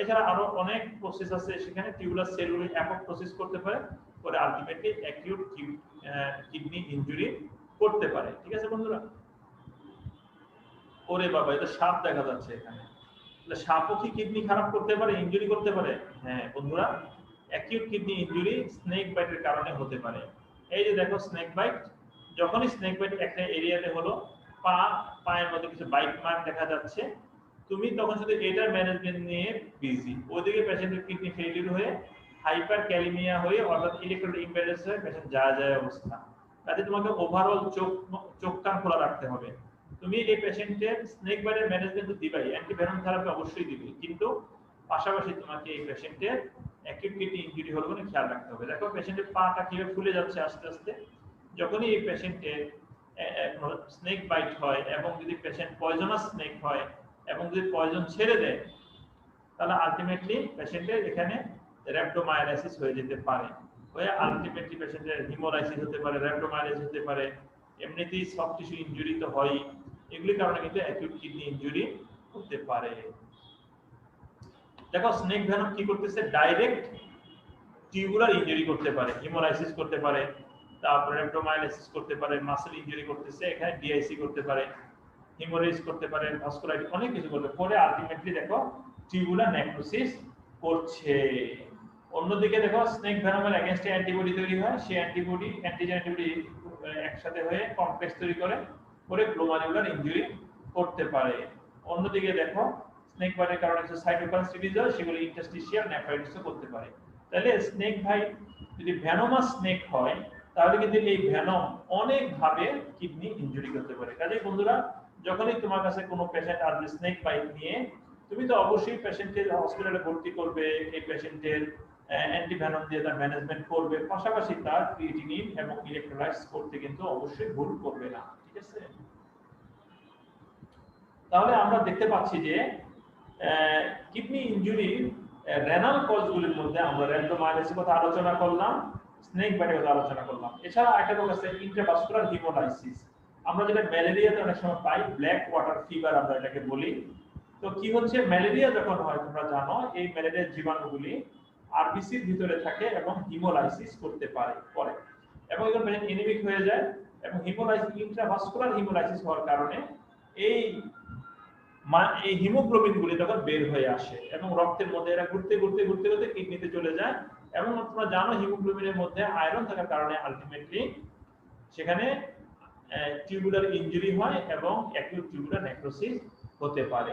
এছাড়া আরো অনেক প্রসেস আছে, সেখানে টিউবুলার সেলগুলো অ্যাপোপ্টোসিস করতে পারে, করে আলটিমেটলি অ্যাকিউট কিডনি ইনজুরি করতে পারে। ঠিক আছে বন্ধুরা? ওরে বাবা, এটা সাপ দেখা যাচ্ছে এখানে। তাহলে সাপও কি কিডনি খারাপ করতে পারে, ইনজুরি করতে পারে? হ্যাঁ বন্ধুরা, অ্যাকিউট কিডনি ইনজুরি স্নেক বাইটের কারণে হতে পারে। এই যে দেখো স্নেক বাইট, যখনই স্নেক বাইট একটা এরিয়াতে হলো, পায়ের মধ্যে কিছু বাইট মার্ক দেখা যাচ্ছে, তুমি তখন শুধু এটার ম্যানেজমেন্ট নিয়ে বিজি। ওদিকে পেশেন্টের কিডনি ফেলিউর হয়ে হাইপার ক্যালিমিয়া হয়ে অর্থাৎ ইলেকট্রোলাইট ইমব্যালেন্স হয়ে পেশেন্ট যায় অবস্থা। কাজে তোমাকে ওভারঅল চোখ কান খোলা রাখতে হবে। তুমি এই পেশেন্টের স্নেক বাইটের ম্যানেজমেন্ট তো দিবাই, অ্যান্টিভেনম থেরাপি অবশ্যই দিবে, কিন্তু পাশাপাশি তোমাকে এই পেশেন্টের অ্যাকিউট কিডনি ইনজুরি হলো বলে খেয়াল রাখতে হবে। দেখো পেশেন্টের পাটা কিভাবে ফুলে যাচ্ছে আস্তে আস্তে। যখনই এই পেশেন্টের স্নেক বাইট হয় এবং যদি পেশেন্ট পয়জনাস স্নেক হয় এবং যদি পয়জন ছেড়ে দেয়, তাহলে আলটিমেটলি পেশেন্টের এখানে র‍্যাপটোমায়োলাইসিস হয়ে যেতে পারে। হয়ে আলটিমেটলি পেশেন্টের হিমোলাইসিস হতে পারে, র‍্যাপটোমায়োলাইসিস হতে পারে, এমনিতেই সফট টিস্যু ইনজুরি তো হয়। এগুলির কারণে কিন্তু অ্যাকিউট কিডনি ইনজুরি হতে পারে। দেখো স্নেক ভেনম কি করতেছে, ডাইরেক্ট টিউবুলার ইনজুরি করতে পারে, হিমোলাইসিস করতে পারে, তারপরে র‍্যাপটোমায়োলাইসিস করতে পারে, মাসল ইনজুরি করতেছে, এখানে ডিআইসি করতে পারে, হিমোরেজ করতে পারে, ভাস্কুলাইটিস, অনেক কিছু করতে পারে। আলটিমেটলি দেখো টিউবুলার নেক্রোসিস করছে। অন্যদিকে দেখো স্নেক ভেনমের এগেইনস্টে অ্যান্টিবডি তৈরি হয়, সেই অ্যান্টিবডি অ্যান্টিজেন অ্যান্টিবডি একসাথে হয়ে কমপ্লেক্স তৈরি করে গ্লোমারুলার ইনজুরি করতে পারে। অন্যদিকে দেখো স্নেক বাইটের কারণে কিছু সাইটোকাইন সিরিজ হয়, সেগুলো ইন্টারস্টিশিয়াল নেফ্রাইটিসও করতে পারে। তাহলে স্নেক বাইট যদি ভেনোমাস স্নেক হয়, তাহলে কিন্তু এই ভেনম অনেক ভাবে কিডনি ইনজুরি করতে পারে। কাজেই বন্ধুরা, যখনই তোমার কাছে কোনো পেশেন্ট আসবে স্নেক বাইট নিয়ে, তুমি তো অবশ্যই পেশেন্টকে হসপিটালে ভর্তি করবে, এই পেশেন্টের অ্যান্টিভেনম দিয়ে তার ম্যানেজমেন্ট করবে, পাশাপাশি তার ক্রিয়েটিনিন এবং ইলেক্ট্রোলাইটস করতে কিন্তু অবশ্যই ভুল করবে না। ঠিক আছে, তাহলে আমরা দেখতে পাচ্ছি যে কিডনি ইনজুরির রেনাল কজগুলির মধ্যে আমরা র্যান্ডোমাইলাইসিসের কথা আলোচনা করলাম, স্নেক বাইটের কথা আলোচনা করলাম। এছাড়া একটা রোগ আছে ইন্ট্রাভাস্কুলার হিমোলাইসিস। আমরা যেটা ম্যালেরিয়াতে অনেক সময় পাই, ব্ল্যাক ওয়াটার ফিভার আমরা এটাকে বলি। তো কি হচ্ছে, ম্যালেরিয়া যখন হয় তোমরা জানো এই ম্যালেরিয়ার জীবাণুগুলি আরবিসির ভিতরে থাকে এবং হিমোলাইসিস করতে পারে এবং যখন পেশেন্ট এনিমিক হয়ে যায় এবং হিমোলাইসিস ইন্ট্রাভাস্কুলার হিমোলাইসিস হওয়ার কারণে এই হিমোগ্লোবিন গুলি তখন বের হয়ে আসে এবং রক্তের মধ্যে এরা ঘুরতে ঘুরতে ঘুরতে ঘুরতে কিডনিতে চলে যায় এবং তোমরা জানো হিমোগ্লোবিনের মধ্যে আয়রন থাকার কারণে আলটিমেটলি সেখানে টিউবুলার ইনজুরি হয় এবং অ্যাকিউট টিউবুলার নেক্রোসিস হতে পারে।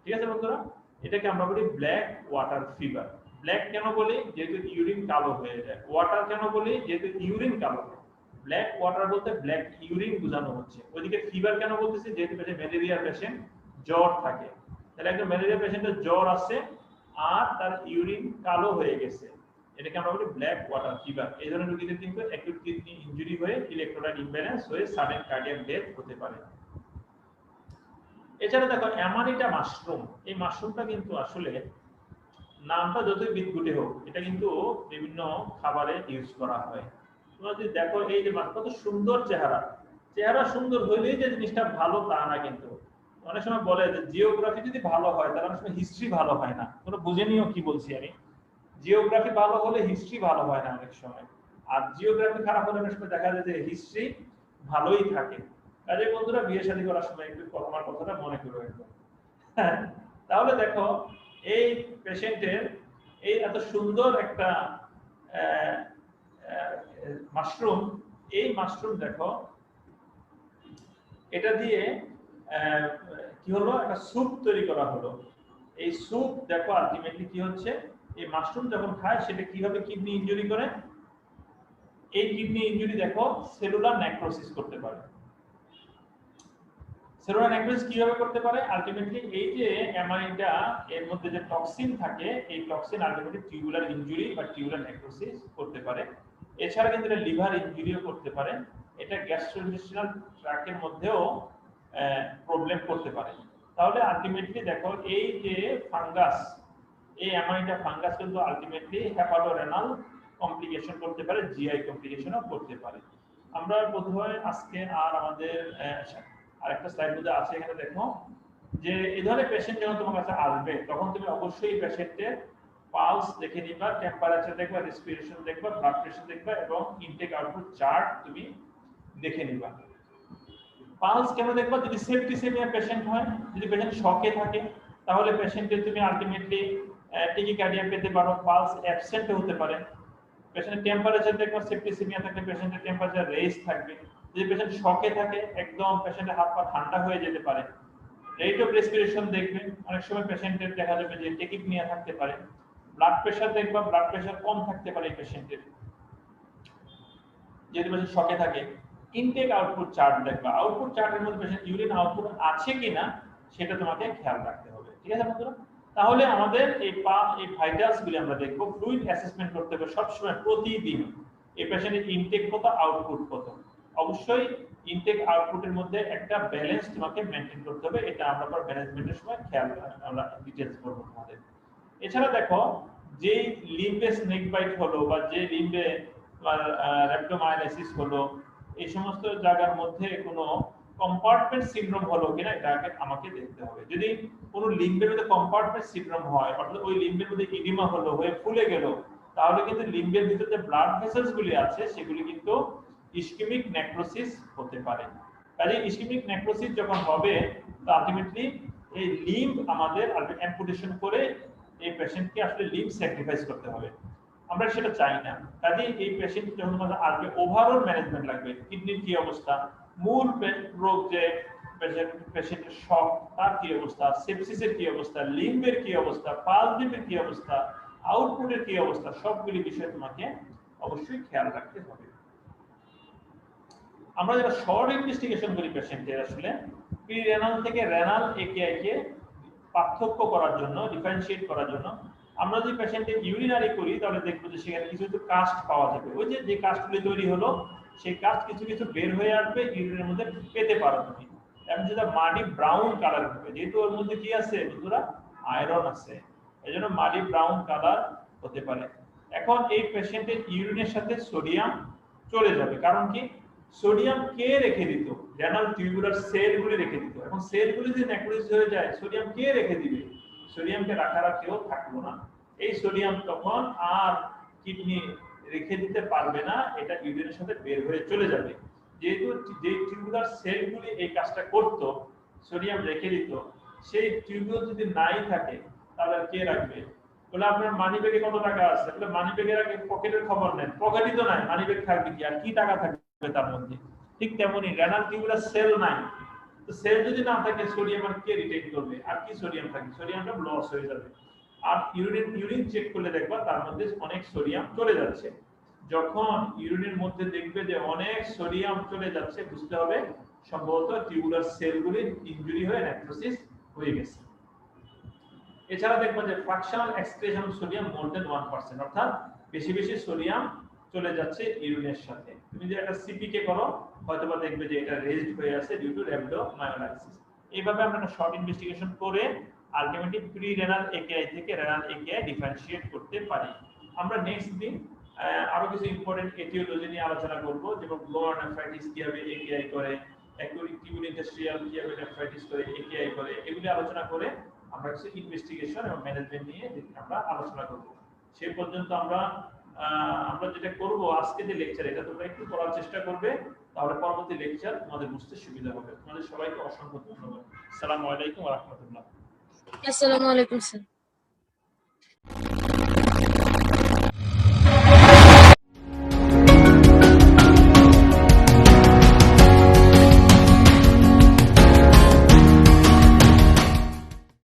ঠিক আছে বন্ধুরা, এটাকে আমরা বলি ব্ল্যাক ওয়াটার ফিভার। ব্ল্যাক কেন বলি? যেহেতু ইউরিন কালো হয়ে যায়। ওয়াটার কেন বলি? যেহেতু ইউরিন কালো হয়। ব্ল্যাক ওয়াটার বলতে ব্ল্যাক ইউরিন বোঝানো হচ্ছে। ওইদিকে ফিভার কেন বলতেছি? যেহেতু ম্যালেরিয়ার পেশেন্ট জ্বর থাকে, তাহলে একজন ম্যালেরিয়া পেশেন্টের জ্বর আছে আর তার ইউরিন কালো হয়ে গেছে, এটাকে আমরা বলি ব্ল্যাক ওয়াটার ফিভার। এই ধরনের রোগীদের কিন্তু অ্যাকিউট কিডনি ইনজুরি হয়ে ইলেকট্রোলাইট ইমব্যালেন্স হয়ে সাডেন কার্ডিয়াক ডেথ হতে পারে। এছাড়া দেখো অ্যামানিটা মাশরুম, এই মাশরুমটা কিন্তু আসলে নামটা যতই বিদঘুটে হোক এটা কিন্তু বিভিন্ন খাবারে ইউজ করা হয়। তোমরা যদি দেখো এই যে কত সুন্দর চেহারা সুন্দর হইলেই যে জিনিসটা ভালো তা না। কিন্তু অনেক সময় বলে যে জিওগ্রাফি যদি ভালো হয় তাহলে অনেক সময় হিস্ট্রি ভালো হয় না। তোমরা বুঝে নিও কি বলছি আমি। জিওগ্রাফি ভালো হলে হিস্ট্রি ভালো হয় না অনেক সময়, আর জিওগ্রাফি খারাপ হলে অনেক সময় দেখা যায় যে হিস্ট্রি ভালোই থাকে। কাজে বন্ধুরা বিয়ে শাদী করার সময় একটু আমার কথাটা মনে করে রাখবো। তাহলে দেখো এই পেশেন্টের এই এত সুন্দর একটা মাশরুম, এই মাশরুম দেখো এটা দিয়ে কি হলো, একটা স্যুপ তৈরি করা হলো। এই স্যুপ দেখো আলটিমেটলি কি হচ্ছে, এই মাশরুম যখন খায় সেটা কিভাবে কিডনি ইনজুরি করে। এই কিডনি ইনজুরি দেখো সেলুলার নেক্রোসিস করতে পারে। সেলুলার নেক্রোসিস কিভাবে করতে পারে? আলটিমেটলি এই যে অ্যামাইনটা এর মধ্যে যে টক্সিন থাকে, এই টক্সিন আলটিমেটলি টিউবুলার ইনজুরি বা টিউবুলার নেক্রোসিস করতে পারে। এছাড়া কিন্তু এটা লিভার ইনজুরিও করতে পারে। এটা গ্যাস্ট্রোইন্টেস্টিনাল ট্র্যাক্টের মধ্যেও প্রবলেম করতে পারে। তাহলে আলটিমেটলি দেখো এই যে ফাঙ্গাস, এই অ্যামাইনটা ফাঙ্গাস কিন্তু আলটিমেটলি হেপাটোরেনাল কমপ্লিকেশন করতে পারে, জিআই কমপ্লিকেশনও করতে পারে। আমরা বোধহয় আজকে আর আমাদের আরেকটা স্লাইড মধ্যে আছে, এখানে দেখো যে এই ধরনের পেশেন্ট যখন তোমার কাছে আসবে তখন তুমি অবশ্যই পেশেন্টের পালস দেখে নিবা, টেম্পারেচার দেখবা, রেসপিরেশন দেখবা, ব্লাড প্রেশার দেখবা এবং ইনটেক আউটপুট চার্ট তুমি দেখে নিবা। পালস কেন দেখবা? যদি সেপ্টিসেমিয়া পেশেন্ট হয়, যদি পেশেন্ট শকে থাকে তাহলে পেশেন্টের তুমি আলটিমেটলি টেকিকার্ডিয়া পেতে পারো, পালস অ্যাবসেন্ট হতে পারে। পেশেন্টের টেম্পারেচার দেখবা, সেপ্টিসেমিয়া থাকলে পেশেন্টের টেম্পারেচার রেজ থাকবে। যদি পেশেন্ট শকে থাকে একদম পেশেন্টের হাত পা ঠান্ডা হয়ে যেতে পারে। রেট অফ রেসপিরেশন দেখবে, অনেক সময় পেশেন্টের দেখা যাবে যে টেকিপনিয়া থাকতে পারে। ব্লাড প্রেশার দেখবা, ব্লাড প্রেশার কম থাকতে পারে এই পেশেন্টের, যদি পেশেন্ট শকে থাকে। ইনটেক আউটপুট চার্ট দেখবা, আউটপুট চার্টের মধ্যে পেশেন্ট ইউরিন আউটপুট আছে কিনা সেটা তোমাকে খেয়াল রাখতে হবে। ঠিক আছে বন্ধুরা, তাহলে আমাদের এই ভাইটালস গুলি আমরা দেখবো। ফ্লুইড অ্যাসেসমেন্ট করতে হবে সবসময়, প্রতিদিন এই পেশেন্টের ইনটেক কত, আউটপুট কত। অবশ্যই ইনটেক আউটপুটের মধ্যে একটা ব্যালেন্স তোমাকে মেনটেন করতে হবে। এটা আমরা পর ম্যানেজমেন্টের সময় খেয়াল আমরা ডিটেইলস করব তোমাদের। এছাড়া দেখো যে লিম্বে স্নেক বাইট হলো বা যে লিম্বে র্যাপটোমায়োলাইসিস হলো, এই সমস্ত জায়গার মধ্যে কোনো কম্পার্টমেন্ট সিনড্রোম হলো কিনা এটা আমাকে দেখতে হবে। যদি কোনো লিম্বের মধ্যে কম্পার্টমেন্ট সিনড্রোম হয়, অর্থাৎ ওই লিম্বের মধ্যে ইডিমা হলো, হয়ে ফুলে গেল, তাহলে কিন্তু লিম্বের ভিতরে যে ব্লাড ভেসেলস গুলি আছে সেগুলি কিন্তু ইসকেমিক নেক্রোসিস হতে পারে। কাজে ইসকেমিক নেক্রোসিস যখন হবে তো আলটিমেটলি এই লিম্ব আমাদের অ্যাম্পুটেশন করে এই পেশেন্টকে আসলে লিম্ব স্যাক্রিফাইস করতে হবে। আমরা সেটা চাই না। কাজে এই পেশেন্ট যখন আমাদের আসবে ওভারঅল ম্যানেজমেন্ট লাগবে। কিডনির কি অবস্থা, মূল রোগ যে পেশেন্টের শক তার কি অবস্থা, সেপসিসের কি অবস্থা, লিম্বের কি অবস্থা, পালস লিম্বের কি অবস্থা, আউটপুটের কি অবস্থা, সবগুলি বিষয় তোমাকে অবশ্যই খেয়াল রাখতে হবে। আমরা যারা শর্ট ইনভেস্টিগেশন করি পেশেন্টের আসলে প্রি-রেনাল থেকে রেনাল একিআই কে পার্থক্য করার জন্য, ডিফারেনশিয়েট করার জন্য আমরা যদি পেশেন্টের ইউরিনারি করি তাহলে দেখবো যে সেখানে কিছু কিছু কাস্ট পাওয়া যাবে। ওই যে কাস্টগুলি তৈরি হলো সেই কাস্ট কিছু কিছু বের হয়ে আসবে, ইউরিনের মধ্যে পেতে পারো তুমি। এবং যেটা মাটি ব্রাউন কালার হবে, যেহেতু ওর মধ্যে কি আছে বন্ধুরা, আয়রন আছে, এই জন্য মাটি ব্রাউন কালার হতে পারে। এখন এই পেশেন্টের ইউরিনের সাথে সোডিয়াম চলে যাবে, কারণ কি সোডিয়াম কে রেখে দিত, রেনাল টিউবুলার সেলগুলি রেখে দিত। এখন সেলগুলি যদি নেক্রোসিস হয়ে যায় সোডিয়াম কে রেখে দিবে, সোডিয়ামকে রাখার আর কেউ থাকলো না। এই সোডিয়াম তখন আর কিডনি রেখে দিতে পারবে না, এটা ইউরিনের সাথে বের হয়ে চলে যাবে। যেহেতু যে টিউবুলার সেলগুলি এই কাজটা করত, সোডিয়াম রেখে দিত, সেই টিউবুল যদি নাই থাকে তাহলে কে রাখবে? বলে আপনার মানি ব্যাগে কত টাকা আছে, বলে মানি ব্যাগের আগে পকেটের খবর নেন, পকেটই তো নাই, মানি ব্যাগ থাকবে কি, আর কি টাকা থাকবে তার মধ্যে। ঠিক তেমনি রেনাল টিউবুলার সেল নাই, তো সেল যদি না থাকে সোডিয়াম আর কে রিটেইন করবে, আর কি সোডিয়াম থাকে, সোডিয়ামটা লস হয়ে যাবে। আর ইউরিন চেক করলে দেখবা তার মধ্যে অনেক সোডিয়াম চলে যাচ্ছে। যখন ইউরিনের মধ্যে দেখবে যে অনেক সোডিয়াম চলে যাচ্ছে, বুঝতে হবে সম্ভবত টিউবুলার সেলগুলির ইনজুরি হয়ে নেক্রোসিস হয়ে গেছে। এছাড়া দেখবা যে ফ্র্যাকশনাল এক্সক্রিশন সোডিয়াম মোর দেন 1%, অর্থাৎ বেশি বেশি সোডিয়াম চলে যাচ্ছে ইউরিনের সাথে। তুমি যে একটা সিপিকে করো হয়তোবা দেখবে যে এটা রেজড হয়ে আছে ডিউ টু রেবডোমায়োলাইসিস। এইভাবে আমরা একটা শর্ট ইনভেস্টিগেশন করে আলটিমেটলি প্রি রেনাল একেআই থেকে রেনাল একেআই ডিফারেনশিয়েট করতে পারি। আমরা নেক্সট দিন আরো কিছু ইম্পর্টেন্ট এটিওলজি নিয়ে আলোচনা করব, যেমন গ্লোমারুলার নেফ্রাইটিস কিভাবে একেআই করে, অ্যাকুইট টিউবুল ইন্টাস্ট্রিয়াল কিভাবে নেফ্রাইটিস করে একেআই করে, এগুলি আলোচনা করে আমরা কিছু ইনভেস্টিগেশন এবং ম্যানেজমেন্ট নিয়ে আমরা আলোচনা করব। সেই পর্যন্ত আমরা যেটা করব, আজকে যে লেকচার এটা তোমরা একটু করার চেষ্টা করবে, তাহলে পরবর্তী লেকচার তোমাদের বুঝতে সুবিধা হবে। তোমাদের সবাইকে অসংখ্য ধন্যবাদ। আসসালামু আলাইকুম ওয়া রাহমাতুল্লাহ। আসসালামু আলাইকুম স্যার।